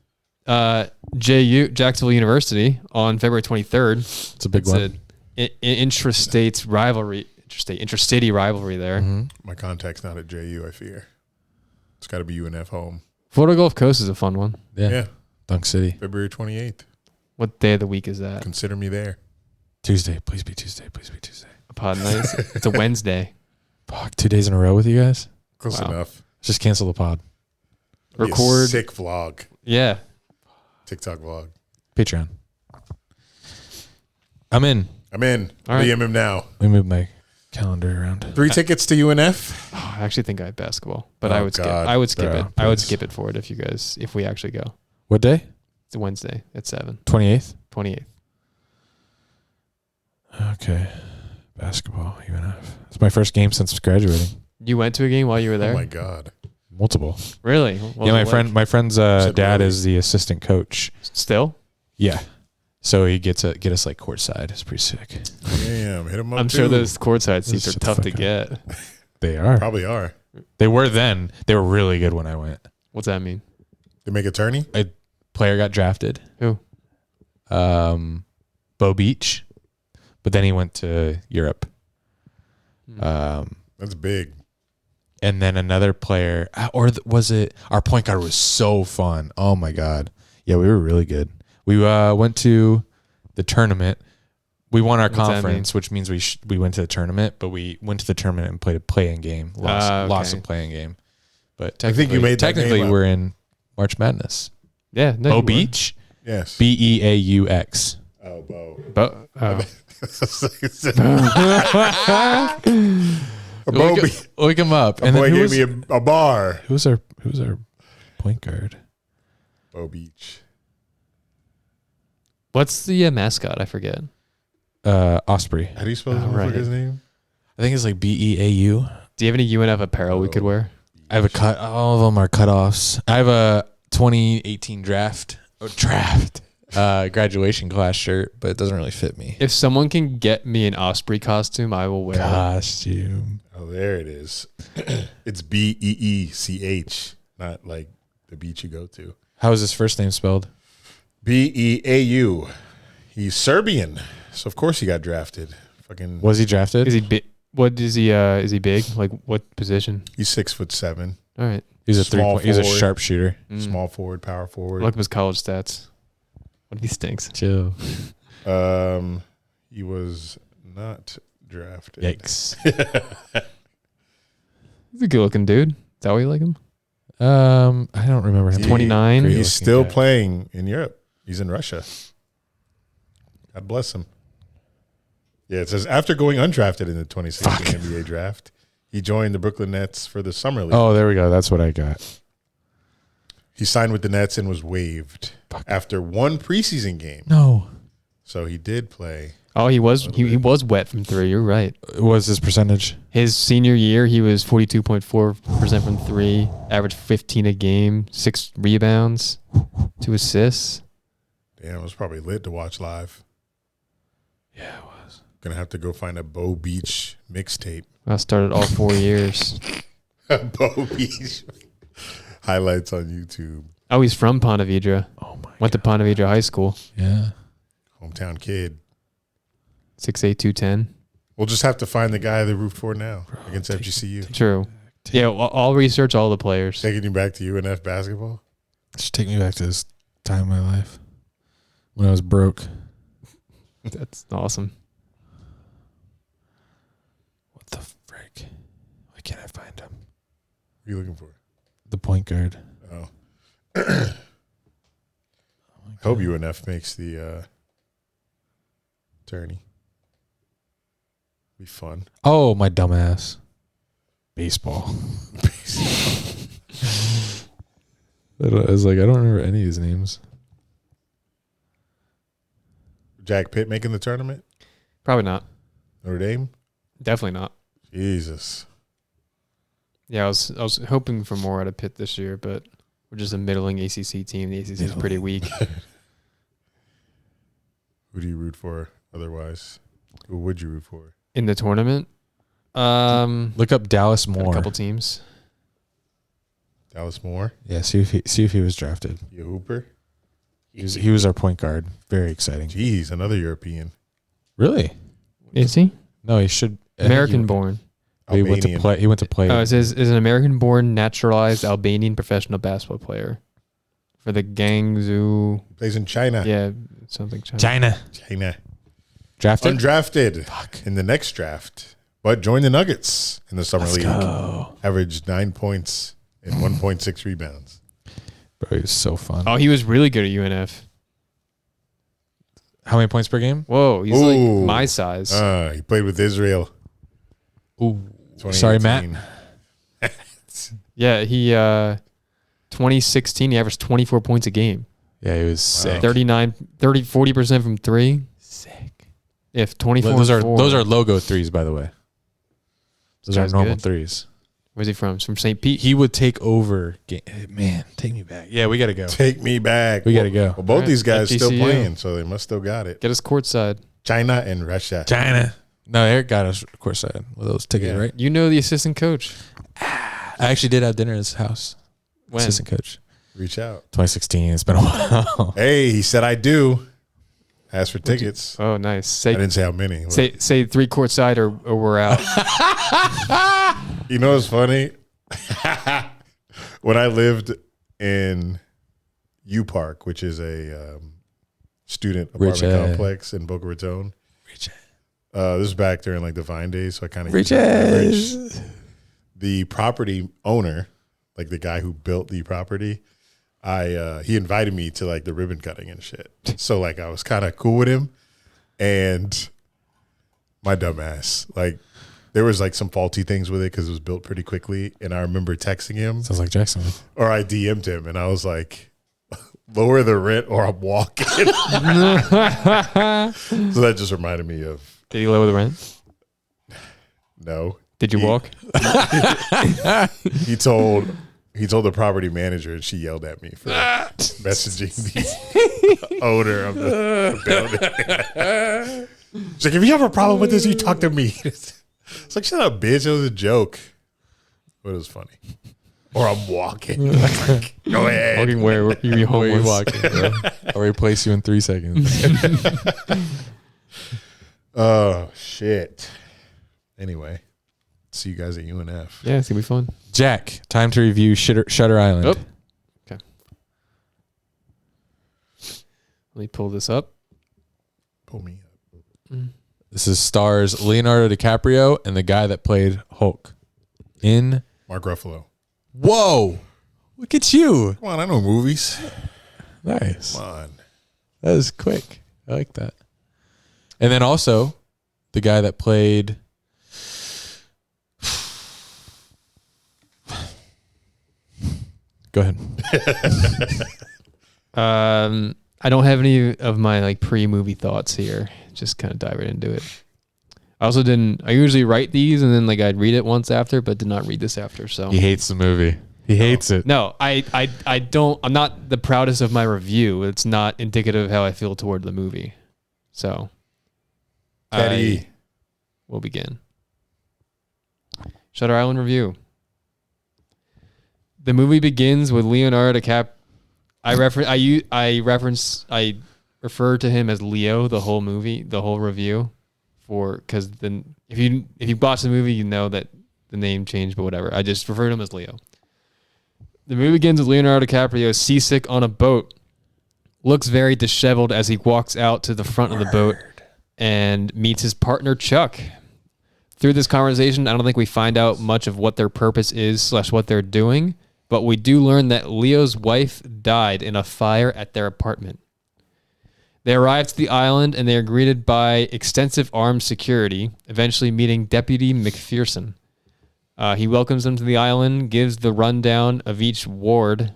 Jacksonville University on February 23rd. It's a big It's one. an intrastate rivalry, intracity rivalry there. Mm-hmm. My contact's not at JU, I fear. It's got to be UNF home. Florida Gulf Coast is a fun one. Yeah. Yeah. Dunk City. February 28th. What day of the week is that? Consider me there. Tuesday. Please be Tuesday. Please be Tuesday. Pod nights. It's a Wednesday. Fuck, 2 days in a row with you guys? Close Wow. enough. Just cancel the pod. Be a Record. sick vlog. Yeah. TikTok vlog. Patreon. I'm in. I'm in. All right. DM him now. We move Mike. calendar around. 3 tickets to UNF. Oh, I actually think I have basketball, but Oh, I would skip. God, I would skip bro, it. I would please. skip it for it if we actually go. What day? It's a Wednesday at 7, 28th. 28th. Okay. Basketball, UNF. It's my first game since graduating. You went to a game while you were there? Oh my God. Multiple. Really? What Yeah, was it like? my friend's said dad really? is the assistant coach. Still? Yeah. So he gets get us like courtside. It's pretty sick. Damn, hit them up. I'm sure too. those courtside seats are Shut the tough to fuck get. They are. Probably are. They were then. They were really good when I went. What's that mean? They make a tourney. A player got drafted. Who? Bo Beach. But then he went to Europe. That's big. And then another player, was it our point guard was so fun. Oh my God. Yeah, we were really good. We went to the tournament. We won our What's that conference, which means we went to the tournament, but we went to the tournament and played a play-in game. Lost a play-in game. But I think you made that technically name up. we're in March Madness. Yeah. No, Bo you were. Beach? Yes. Beaux. Oh, Bo. Oh. A Bo. Look him up. A And boy then gave me a bar. who's our point guard? Bo Beach. What's the mascot? I forget. Osprey. How do you spell this right. motherfucker's name? I think it's like Beau. Do you have any UNF apparel we could wear? I have a cut. All of them are cutoffs. I have a 2018 graduation class shirt, but it doesn't really fit me. If someone can get me an Osprey costume, I will wear it. Costume. Oh, there it is. It's Beech, not like the beach you go to. How is his first name spelled? Beau. He's Serbian, so of course he got drafted. Fucking. Was he drafted? Is he big? What is he? Is he big? Like what position? He's 6'7". All right. He's a Small He's a forward. sharpshooter. Small forward, power forward. Look up his college stats. What if he stinks? Chill. He was not drafted. Yikes. He's a good looking dude. Is that why you like him? I don't remember him. 29. Great He's looking still guy. playing in Europe. He's in Russia. God bless him. Yeah, it says after going undrafted in the 2016 NBA draft, he joined the Brooklyn Nets for the summer league. Oh, there we go. That's what I got. He signed with the Nets and was waived after one preseason game. No. So he did play. Oh, he was wet from three. You're right. What was his percentage? His senior year, he was 42.4% from three, averaged 15 a game, 6 rebounds, 2 assists. Damn, it was probably lit to watch live. Yeah, it was. Gonna have to go find a Bo Beach mixtape. I started all 4 years. Bo Beach highlights on YouTube. Oh, he's from Ponte Vedra. Oh my. Went to Ponte Vedra High School. Yeah. Hometown kid. 6'8", 210. We'll just have to find the guy they root for now against FGCU. True. Yeah, I'll research all the players. Taking you back to UNF basketball. Just take me back to this time in my life when I was broke. That's awesome. What the frick? Why can't I find him? What are you looking for? The point guard. Oh. Hope UNF makes the tourney. Be fun. Oh, my dumbass. Baseball. I was like, I don't remember any of his names. Jack Pitt making the tournament? Probably not. Notre Dame? Definitely not. Jesus. Yeah, I was hoping for more out of Pitt this year, but we're just a middling ACC team. The ACC is pretty weak. Who do you root for otherwise? Who would you root for? In the tournament, Look up Dallas got Moore. a couple teams. Dallas Moore? Yeah, see if he was drafted. You Hooper? He was our point guard. Very exciting. Jeez, another European. Really? Is he No, he should. American born? He went to Albanian. play. He went to play. Oh, it says is an American born naturalized Albanian professional basketball player for the Guangzhou. Plays in China. Yeah, something China. China. Drafted. Undrafted in the next draft, but joined the Nuggets in the summer Let's league. go. Averaged 9 points and 1.6 rebounds. Bro, he was so fun. Oh, he was really good at UNF. How many points per game? Whoa, he's Ooh. like my size. He played with Israel. Ooh, sorry, Matt. 2018. Yeah, he 2016 he averaged 24 points a game. Yeah, he was sick. 40% from 3. Sick. If 24 Those are 4. those are logo threes, by the way. Those are Sounds normal good. threes. Where's he from? He's from St. Pete. He would take over. Man, take me back. Yeah, we got to go. Take me back. We got to go. Well, both these guys still FGCU. playing, so they must still got it. Get us courtside. China and Russia. China. No, Eric got us courtside with those tickets, Yeah. right? You know the assistant coach. I actually did have dinner at his house. When? Assistant coach. Reach out. 2016. It's been a while. Hey, he said I do. Ask for tickets. Oh, nice. I didn't say how many. Say 3 courtside or we're out. You know what's funny? When I lived in U Park, which is a student apartment complex in Boca Raton. This was back during like the Vine days, so I kind of the property owner, like the guy who built the property. He invited me to like the ribbon cutting and shit. So like I was kind of cool with him, and my dumb ass, like there was like some faulty things with it because it was built pretty quickly. And I remember texting him, Sounds like Jackson. or I DM'd him, and I was like, lower the rent or I'm walking. So that just reminded me of Did you lower the rent? no. Did you walk? He told the property manager, and she yelled at me for messaging the owner of the building. She's like, if you have a problem with this, you talk to me. It's like, shut up, bitch. It was a joke. But it was funny. Or I'm walking. Like, go ahead. Walking where? You be Where you homeless. walking, bro? I'll replace you in 3 seconds. Oh, shit. Anyway, see you guys at UNF. Yeah, it's gonna be fun. Jack, time to review Shutter Island. Oh. Okay. Let me pull this up. Pull me up. This is stars Leonardo DiCaprio and the guy that played Hulk. In Mark Ruffalo. Whoa! Look at you. Come on, I know movies. Nice. Come on. That was quick. I like that. And then also the guy that played Go ahead. I don't have any of my like pre-movie thoughts here. Just kind of dive right into it. I also didn't. I usually write these and then like I'd read it once after, but did not read this after. So He hates the movie. He hates it. no, I don't. I'm not the proudest of my review. It's not indicative of how I feel toward the movie. So Teddy. I will begin. Shutter Island review. The movie begins with Leonardo DiCaprio. I refer to him as Leo the whole movie, the whole review, because then if you watch the movie, you know that the name changed, but whatever. I just refer to him as Leo. The movie begins with Leonardo DiCaprio seasick on a boat, looks very disheveled as he walks out to the front of the boat and meets his partner Chuck. Through this conversation, I don't think we find out much of what their purpose is / what they're doing, but we do learn that Leo's wife died in a fire at their apartment. They arrive to the island and they are greeted by extensive armed security, eventually meeting Deputy McPherson. He welcomes them to the island, gives the rundown of each ward,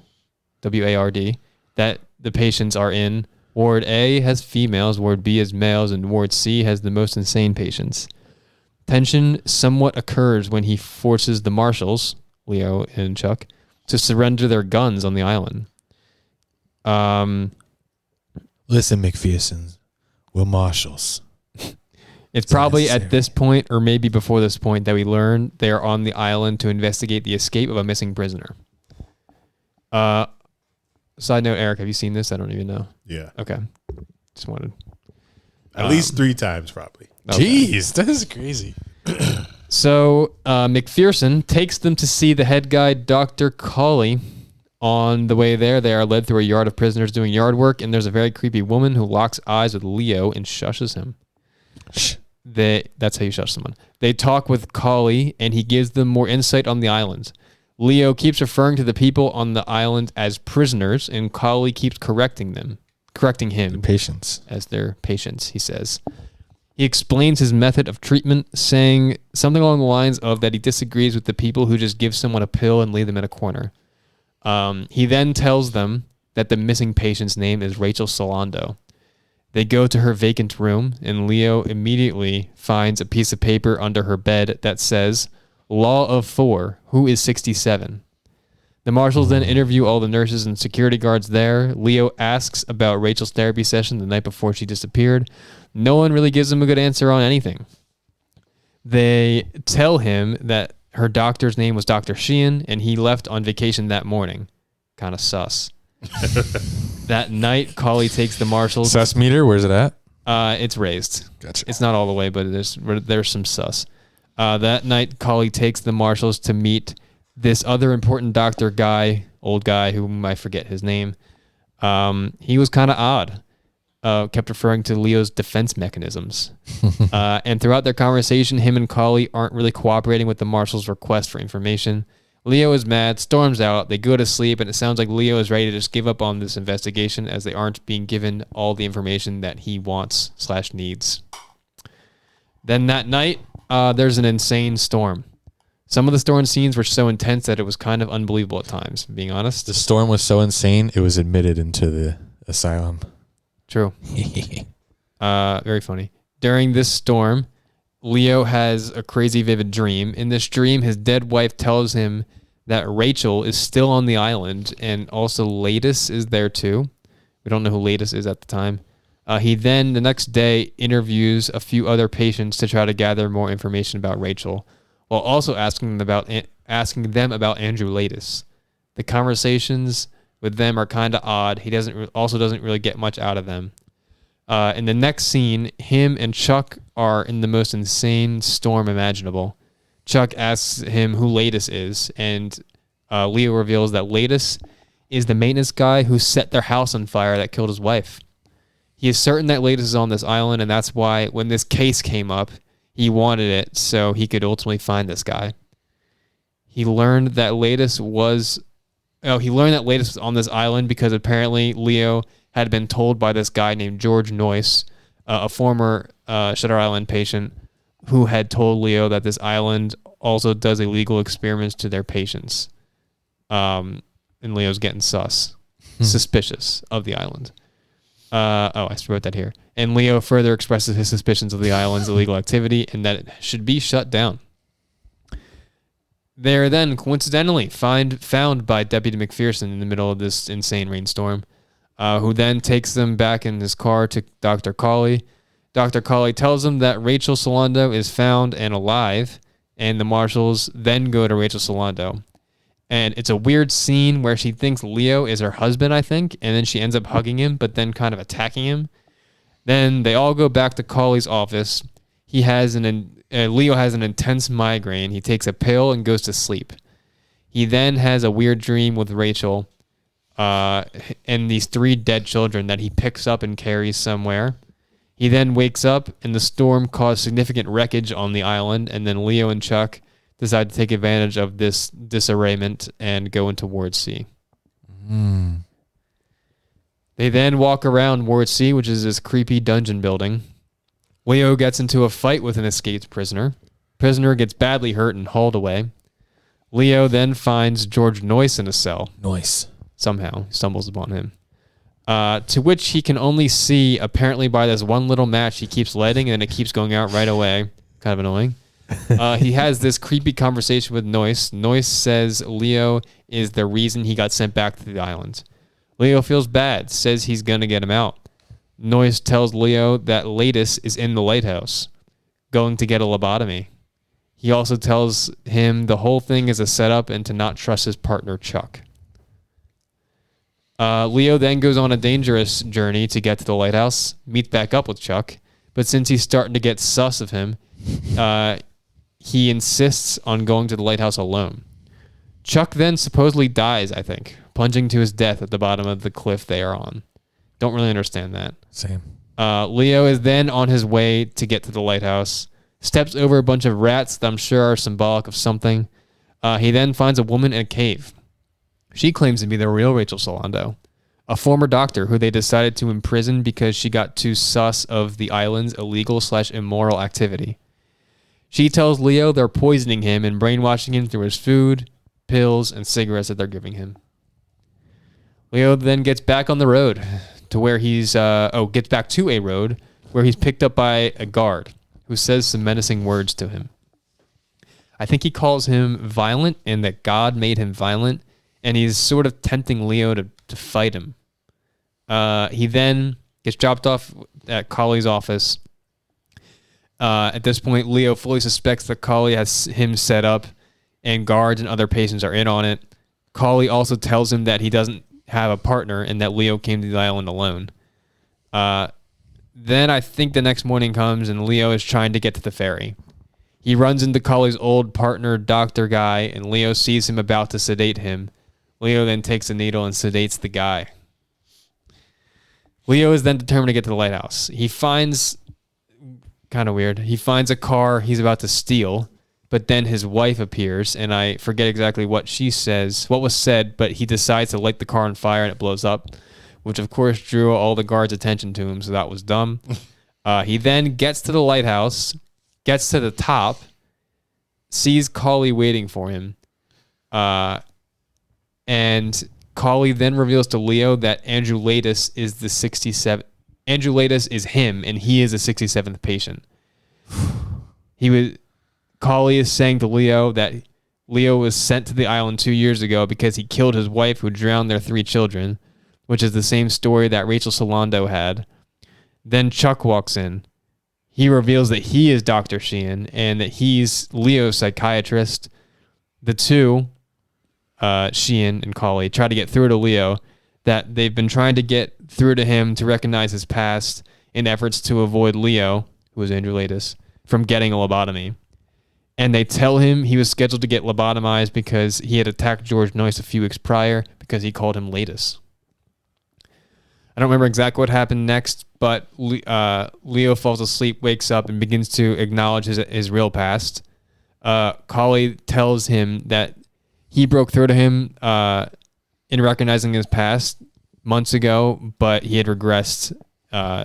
WARD, that the patients are in. Ward A has females, Ward B has males, and Ward C has the most insane patients. Tension somewhat occurs when he forces the marshals, Leo and Chuck, to surrender their guns on the island. Listen, McPherson. We're marshals. It's probably necessary. at this point, or maybe before this point, that we learn they are on the island to investigate the escape of a missing prisoner. Side note, Eric, have you seen this? I don't even know. Yeah. Okay. Just wanted. At least 3 times, probably. Okay. Jeez, that is crazy. So McPherson takes them to see the head guy, Dr. Cawley. On the way there, they are led through a yard of prisoners doing yard work, and there's a very creepy woman who locks eyes with Leo and shushes him. That's how you shush someone. They talk with Cawley, and he gives them more insight on the island. Leo keeps referring to the people on the island as prisoners, and Cawley keeps correcting him Patience. as their patients, he says. He explains his method of treatment, saying something along the lines of that he disagrees with the people who just give someone a pill and leave them in a corner. He then tells them that the missing patient's name is Rachel Solando. They go to her vacant room, and Leo immediately finds a piece of paper under her bed that says, Law of 4, who is 67? The marshals then interview all the nurses and security guards there. Leo asks about Rachel's therapy session the night before she disappeared. No one really gives him a good answer on anything. They tell him that her doctor's name was Dr. Sheehan, and he left on vacation that morning. Kind of sus. That night, Colley takes the marshals. Sus meter, where's it at? It's raised. Gotcha. It's not all the way, but there's some sus. That night, Colley takes the marshals to meet this other important doctor guy, old guy, whom I forget his name. He was kind of odd. Kept referring to Leo's defense mechanisms. And throughout their conversation, him and Colley aren't really cooperating with the marshal's request for information. Leo is mad, storms out, they go to sleep, and it sounds like Leo is ready to just give up on this investigation as they aren't being given all the information that he wants/needs. Then that night, there's an insane storm. Some of the storm scenes were so intense that it was kind of unbelievable at times, being honest. The storm was so insane, it was admitted into the asylum. True. Very funny. During this storm, Leo has a crazy vivid dream. In this dream, his dead wife tells him that Rachel is still on the island, and also Ladis is there too. We don't know who Ladis is at the time. He then, the next day, interviews a few other patients to try to gather more information about Rachel, while also asking them about Andrew Ladis. The conversations with them are kind of odd. He doesn't really get much out of them. In the next scene, him and Chuck are in the most insane storm imaginable. Chuck asks him who Ladis is, and Leo reveals that Ladis is the maintenance guy who set their house on fire that killed his wife. He is certain that Ladis is on this island, and that's why when this case came up, he wanted it so he could ultimately find this guy. He learned that Ladis was on this island because apparently Leo had been told by this guy named George Noyce, a former Shutter Island patient, who had told Leo that this island also does illegal experiments to their patients. And Leo's getting suspicious of the island. I wrote that here. And Leo further expresses his suspicions of the island's illegal activity and that it should be shut down. They're then coincidentally found by Deputy McPherson in the middle of this insane rainstorm, who then takes them back in his car to Dr. Colley. Dr. Colley tells them that Rachel Solando is found and alive, and the marshals then go to Rachel Solando. And it's a weird scene where she thinks Leo is her husband, I think, and then she ends up hugging him, but then kind of attacking him. Then they all go back to Colley's office. Leo has an intense migraine. He takes a pill and goes to sleep. He then has a weird dream with Rachel and these 3 dead children that he picks up and carries somewhere. He then wakes up, and the storm caused significant wreckage on the island, and then Leo and Chuck decide to take advantage of this disarrayment and go into Ward C. They then walk around Ward C, which is this creepy dungeon building. Leo gets into a fight with an escaped prisoner. Prisoner gets badly hurt and hauled away. Leo then finds George Noyce in a cell. Noyce. Somehow, stumbles upon him. To which he can only see, apparently, by this one little match he keeps lighting, and it keeps going out right away. Kind of annoying. He has this creepy conversation with Noyce. Noyce says Leo is the reason he got sent back to the island. Leo feels bad, says he's going to get him out. Noyce tells Leo that Ladis is in the lighthouse, going to get a lobotomy. He also tells him the whole thing is a setup and to not trust his partner, Chuck. Leo then goes on a dangerous journey to get to the lighthouse, meets back up with Chuck, but since he's starting to get sus of him, he insists on going to the lighthouse alone. Chuck then supposedly dies, I think, plunging to his death at the bottom of the cliff they are on. Don't really understand that. Same. Leo is then on his way to get to the lighthouse, steps over a bunch of rats that I'm sure are symbolic of something. He then finds a woman in a cave. She claims to be the real Rachel Solando. a former doctor who they decided to imprison because she got too sus of the island's illegal/immoral activity. She tells Leo they're poisoning him and brainwashing him through his food, pills, and cigarettes that they're giving him. Leo then gets back on the road to where gets back to a road where he's picked up by a guard who says some menacing words to him. I think he calls him violent and that God made him violent, and he's sort of tempting Leo to fight him. He then gets dropped off at Colley's office. At this point, Leo fully suspects that Colley has him set up, and guards and other patients are in on it. Colley also tells him that he doesn't have a partner and that Leo came to the island alone. Then I think the next morning comes and Leo is trying to get to the ferry. He runs into Colley's old partner, doctor guy, and Leo sees him about to sedate him. Leo then takes a needle and sedates the guy. Leo is then determined to get to the lighthouse. He finds, kind of weird, he finds a car he's about to steal, but then his wife appears, and I forget exactly what was said, but he decides to light the car on fire and it blows up, which of course drew all the guards' attention to him, so that was dumb. He then gets to the lighthouse, gets to the top, sees Colley waiting for him, and Colley then reveals to Leo that Andrew Latus is the 67th. Andrew Latus is him, and he is the 67th patient. Colley is saying to Leo that Leo was sent to the island 2 years ago because he killed his wife who drowned their 3 children, which is the same story that Rachel Solando had. Then Chuck walks in. He reveals that he is Dr. Sheehan and that he's Leo's psychiatrist. The two, Sheehan and Colley, try to get through to Leo that they've been trying to get through to him to recognize his past in efforts to avoid Leo, who is Andrew Latus, from getting a lobotomy. And they tell him he was scheduled to get lobotomized because he had attacked George Noyce a few weeks prior because he called him Latus. I don't remember exactly what happened next, but Leo falls asleep, wakes up, and begins to acknowledge his real past. Colley tells him that he broke through to him in recognizing his past months ago, but he had regressed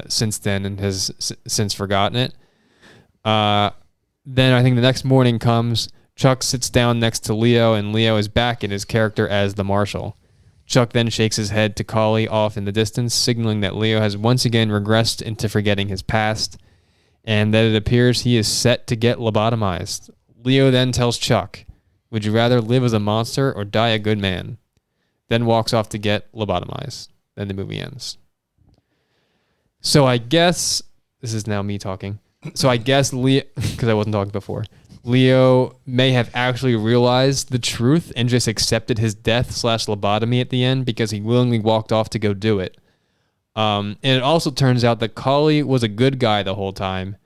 since then and has since forgotten it. Then I think the next morning comes, Chuck sits down next to Leo, and Leo is back in his character as the marshal. Chuck then shakes his head to Colley off in the distance, signaling that Leo has once again regressed into forgetting his past, and that it appears he is set to get lobotomized. Leo then tells Chuck, "Would you rather live as a monster or die a good man?" Then walks off to get lobotomized. Then the movie ends. So I guess, this is now me talking. So I guess Leo, because I wasn't talking before, Leo may have actually realized the truth and just accepted his death/lobotomy at the end because he willingly walked off to go do it. And it also turns out that Colley was a good guy the whole time.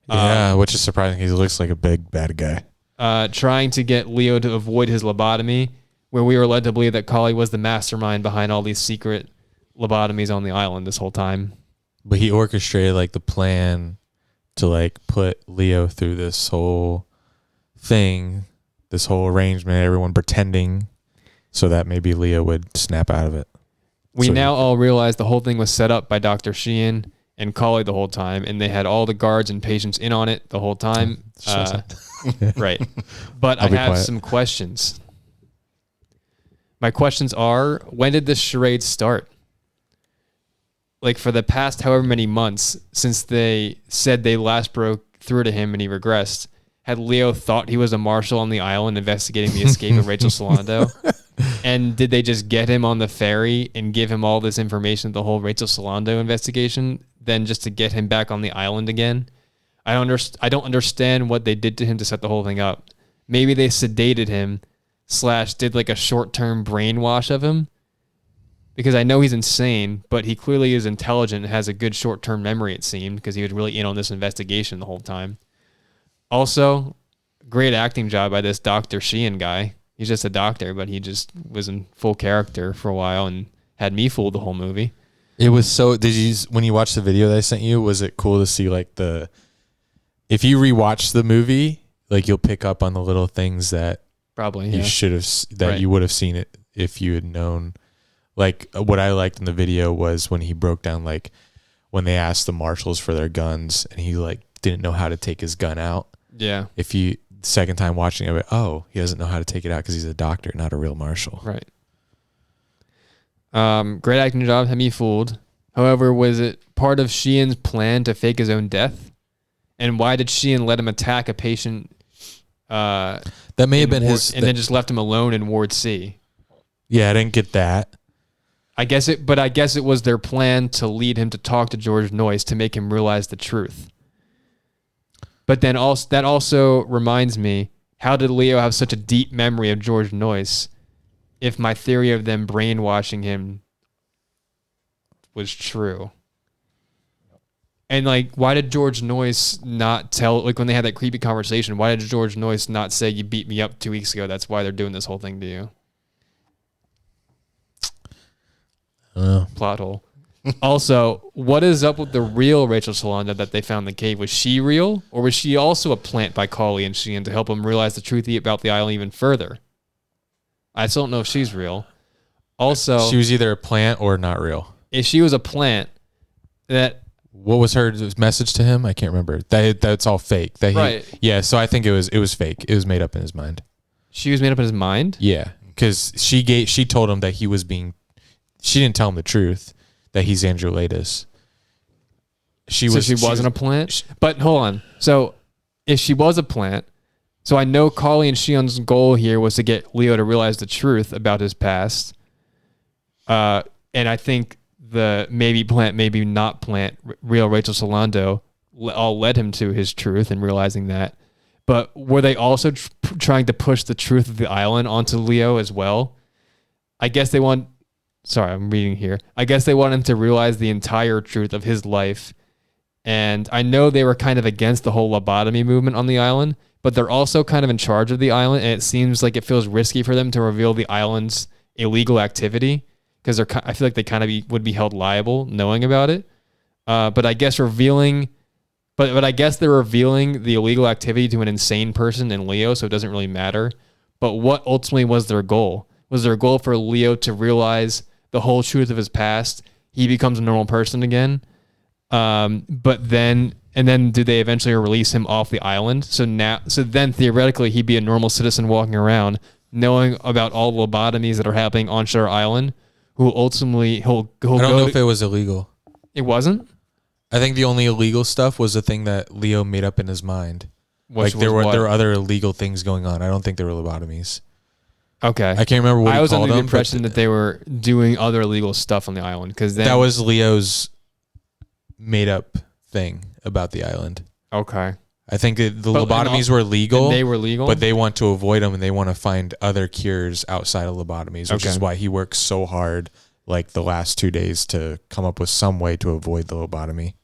Yeah, which is surprising. He looks like a big bad guy. Trying to get Leo to avoid his lobotomy, where we were led to believe that Colley was the mastermind behind all these secret lobotomies on the island this whole time. But he orchestrated like the plan to like put Leo through this whole thing, this whole arrangement, everyone pretending so that maybe Leo would snap out of it. We now all realize the whole thing was set up by Dr. Sheehan and Colley the whole time, and they had all the guards and patients in on it the whole time. Right. But I have some questions. My questions are, when did this charade start? Like for the past however many months since they said they last broke through to him and he regressed, had Leo thought he was a marshal on the island investigating the escape of Rachel Solando? And did they just get him on the ferry and give him all this information, the whole Rachel Solando investigation, then just to get him back on the island again? I don't understand what they did to him to set the whole thing up. Maybe they sedated him / did like a short-term brainwash of him. Because I know he's insane, but he clearly is intelligent and has a good short-term memory, it seemed, because he was really in on this investigation the whole time. Also, great acting job by this Dr. Sheehan guy. He's just a doctor, but he just was in full character for a while and had me fooled the whole movie. It was so, when you watched the video that I sent you, was it cool to see like if you rewatch the movie, like you'll pick up on the little things that probably you should have, that you would have seen it if you had known Like what I liked in the video was when he broke down like when they asked the marshals for their guns and he like didn't know how to take his gun out. Yeah. If you second time watching it, he doesn't know how to take it out because he's a doctor, not a real marshal. Right. Great acting job. Had me fooled. However, was it part of Sheehan's plan to fake his own death? And why did Sheehan let him attack a patient? That may have been his, and then just left him alone in Ward C. Yeah, I didn't get that. I guess it was their plan to lead him to talk to George Noyce to make him realize the truth. But then that also reminds me, how did Leo have such a deep memory of George Noyce if my theory of them brainwashing him was true? And like, why did George Noyce not tell, like when they had that creepy conversation, why did George Noyce not say, you beat me up 2 weeks ago, that's why they're doing this whole thing to you? Plot hole. Also, what is up with the real Rachel Solanda that they found in the cave? Was she real, or was she also a plant by Cauley and Sheehan to help him realize the truth about the island even further? I still don't know if she's real. Also, She was either a plant or not real. if she was a plant, What was her message to him? I can't remember. That's all fake. Right. Yeah, so I think it was fake. It was made up in his mind. she was made up in his mind. Yeah, because she told him that he was being. She didn't tell him the truth that he's Andrew Latis. She wasn't a plant. But hold on. So if she was a plant, so I know Cauley and Sheehan's goal here was to get Leo to realize the truth about his past. And I think the maybe plant, maybe not plant, real Rachel Solando all led him to his truth and realizing that. But were they also trying to push the truth of the island onto Leo as well? I guess they want. Sorry, I'm reading here. I guess they want him to realize the entire truth of his life. And I know they were kind of against the whole lobotomy movement on the island, but they're also kind of in charge of the island. And it seems like it feels risky for them to reveal the island's illegal activity because I feel like they kind of would be held liable knowing about it. But I guess but I guess they're revealing the illegal activity to an insane person in Leo, so it doesn't really matter. But what ultimately was their goal? Was their goal for Leo to realize the whole truth of his past? He becomes a normal person again. But then do they eventually release him off the island? So then theoretically he'd be a normal citizen walking around knowing about all the lobotomies that are happening on Shutter Island, who ultimately he'll I don't know if it was illegal. It wasn't? I think the only illegal stuff was the thing that Leo made up in his mind. Which there was were other illegal things going on. I don't think there were lobotomies. Okay. I can't remember what I was called under the them, impression that they were doing other illegal stuff on the island because that was Leo's made up thing about the island. Okay. I think the lobotomies were legal. And they were legal, but they want to avoid them and they want to find other cures outside of lobotomies, which is why he works so hard, like the last 2 days, to come up with some way to avoid the lobotomy.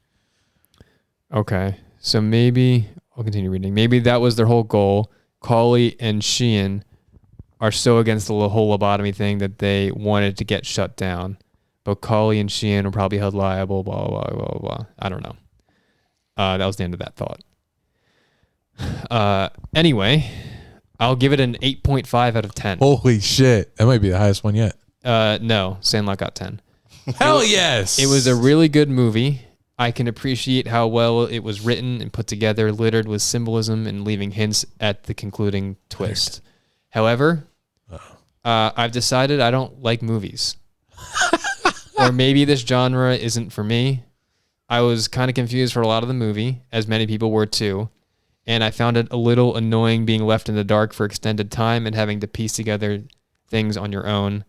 Okay. So maybe I'll continue reading. Maybe that was their whole goal. Cauley and Sheehan are so against the whole lobotomy thing that they wanted to get shut down. But Cauley and Sheehan were probably held liable, blah, blah, blah, blah, blah. I don't know. That was the end of that thought. Anyway, I'll give it an 8.5 out of 10. Holy shit. That might be the highest one yet. No, Sandlot got 10. Hell yes. It was a really good movie. I can appreciate how well it was written and put together, littered with symbolism and leaving hints at the concluding twist. However, I've decided I don't like movies. Or maybe this genre isn't for me. I was kind of confused for a lot of the movie, as many people were too. And I found it a little annoying being left in the dark for extended time and having to piece together things on your own.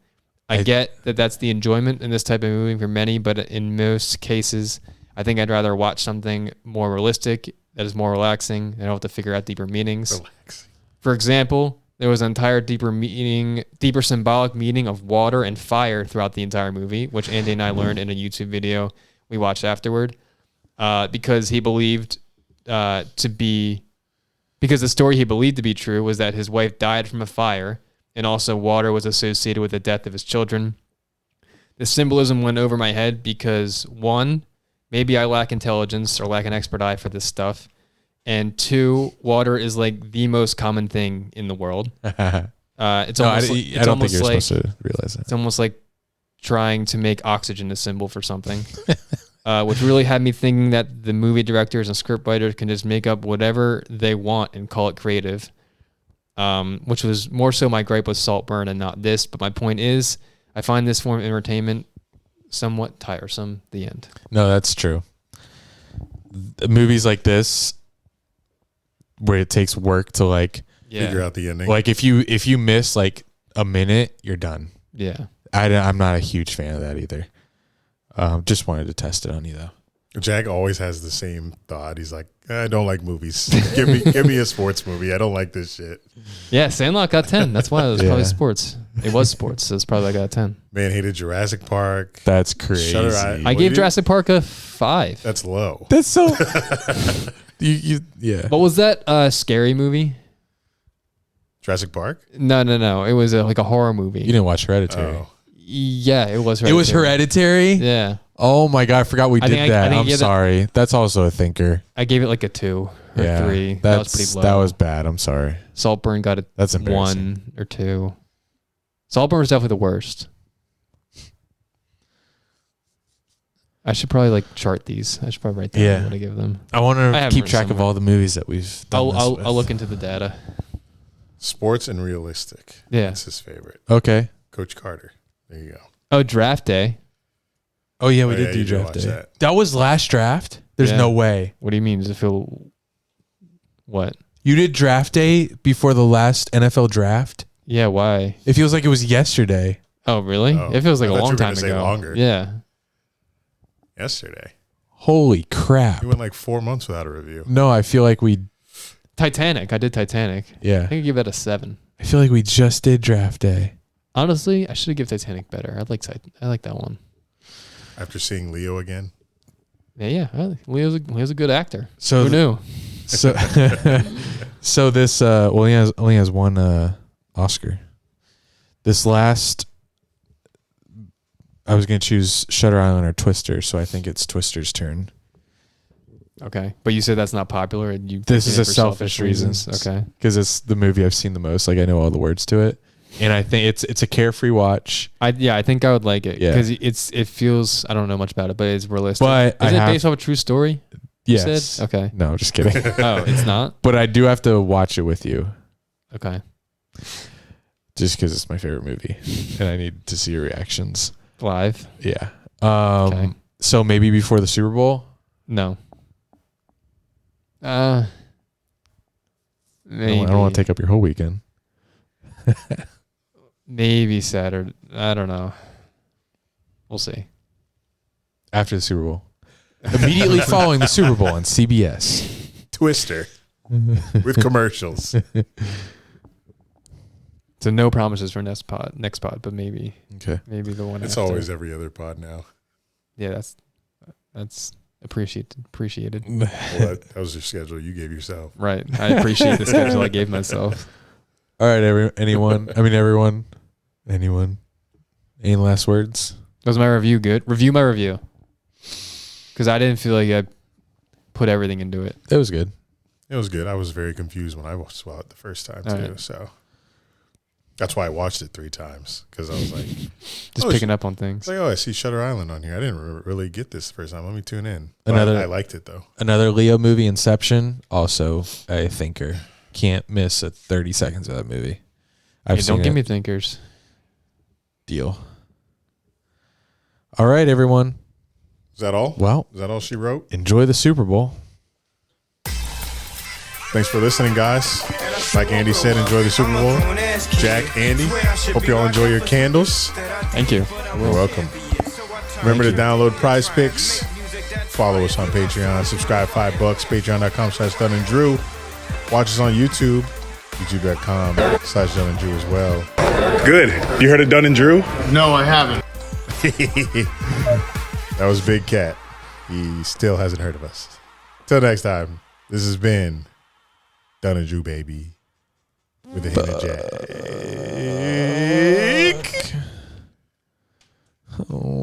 I get that that's the enjoyment in this type of movie for many, but in most cases, I think I'd rather watch something more realistic that is more relaxing. I don't have to figure out deeper meanings. Relaxing. For example, there was an entire deeper symbolic meaning of water and fire throughout the entire movie, which Andy and I learned in a YouTube video we watched afterward, because he believed because the story he believed to be true was that his wife died from a fire, and also water was associated with the death of his children. The symbolism went over my head because, one, maybe I lack intelligence or lack an expert eye for this stuff. And two, water is like the most common thing in the world. I don't think you're supposed to realize that. It's almost like trying to make oxygen a symbol for something. Which really had me thinking that the movie directors and scriptwriters can just make up whatever they want and call it creative. Which was more so my gripe with Saltburn and not this. But my point is, I find this form of entertainment somewhat tiresome. The end. No, that's true. Movies like this, where it takes work to like figure out the ending. Like if you miss like a minute, you're done. Yeah. I'm not a huge fan of that either. Just wanted to test it on you though. Jack always has the same thought. He's like, I don't like movies. give me a sports movie. I don't like this shit. Yeah, Sandlot got 10. That's why it was probably sports. It was sports, so it's probably I got a 10. Man hated Jurassic Park. That's crazy. Shutter Island. I gave Jurassic Park a 5. That's low. That's so. Yeah. What was that scary movie? Jurassic Park? No. It was like a horror movie. You didn't watch Hereditary. Oh. Yeah, it was Hereditary. It was Hereditary? Yeah. Oh my God, I forgot we did that. I'm yeah, sorry. That's also a thinker. I gave it like a 2 or 3. That was pretty low. That was bad. I'm sorry. Saltburn got a That's embarrassing. 1 or 2. Saltburn was definitely the worst. I should probably like chart these. I should probably write down what I give them. I want to have keep them track of somewhere. all the movies that we've done. I'll look into the data. Sports and realistic. Yeah. That's his favorite. Okay. Coach Carter. There you go. Oh, Draft Day. Oh yeah, we Oh, did yeah, do you did draft watch day. that. That was last draft. There's Yeah. no way. What do you mean? Does it feel what? You did draft day before the last NFL draft? Yeah, why? It feels like it was yesterday. Oh, really? Oh, It feels like I a thought you long were time gonna say ago. longer. Yeah. Yesterday. Holy crap. We went like 4 months without a review. No, I feel like we Titanic. I did Titanic. I yeah. think I give that a 7. I feel like we just did draft day. Honestly, I should have given Titanic better. I like that one. After seeing Leo again. Yeah. Leo's a good actor. So Who knew? So so this well he only has one Oscar. This last I was gonna choose Shutter Island or Twister, so I think it's Twister's turn. Okay, but you said that's not popular, and you. This did is it a for selfish reason. Okay, because it's the movie I've seen the most. Like I know all the words to it, and I think it's a carefree watch. I think I would like it Yeah. because it feels I don't know much about it, but it's realistic. But is it based off a true story? You Yes. said? Okay. No, I'm just kidding. Oh, it's not. But I do have to watch it with you, Okay. just because it's my favorite movie, and I need to see your reactions. Live? Yeah. Okay. So maybe before the Super Bowl. No. Maybe. I Maybe. don't want to take up your whole weekend. Maybe Saturday. I don't know. We'll see. After the Super Bowl. Immediately following the Super Bowl on CBS. Twister. With commercials. So no promises for next pod, but maybe Okay. the one. It's after. always every other pod now. Yeah, that's appreciated. Well, that was your schedule you gave yourself. Right. I appreciate the schedule I gave myself. All right, everyone. Any last words? Was my review good? Review my review. Because I didn't feel like I put everything into it. It was good. It was good. I was very confused when I saw it the first time too. All right. So that's why I watched it 3 times, because I was like, Just picking up on things. I see Shutter Island on here. I didn't really get this the first time. Let me tune in. Another- I liked it though. Another Leo movie, Inception. Also a thinker. Can't miss 30 seconds of that movie. Hey, don't give me thinkers. Deal. All right, everyone. Is that all? Well, Is that all she wrote? enjoy the Super Bowl. Thanks for listening, guys. Like Andy said, enjoy the Super Bowl. Jack, Andy, hope you all enjoy your candles. Thank you. You're welcome. Remember to download Prize Picks. Follow us on Patreon. Subscribe $5. Patreon.com/Dunn and Drew. Watch us on YouTube. YouTube.com/Dunn and Drew as well. Good. You heard of Dunn and Drew? No, I haven't. That was Big Cat. He still hasn't heard of us. Till next time, this has been Dunn and Drew, baby. With a hint of Jack. Oh.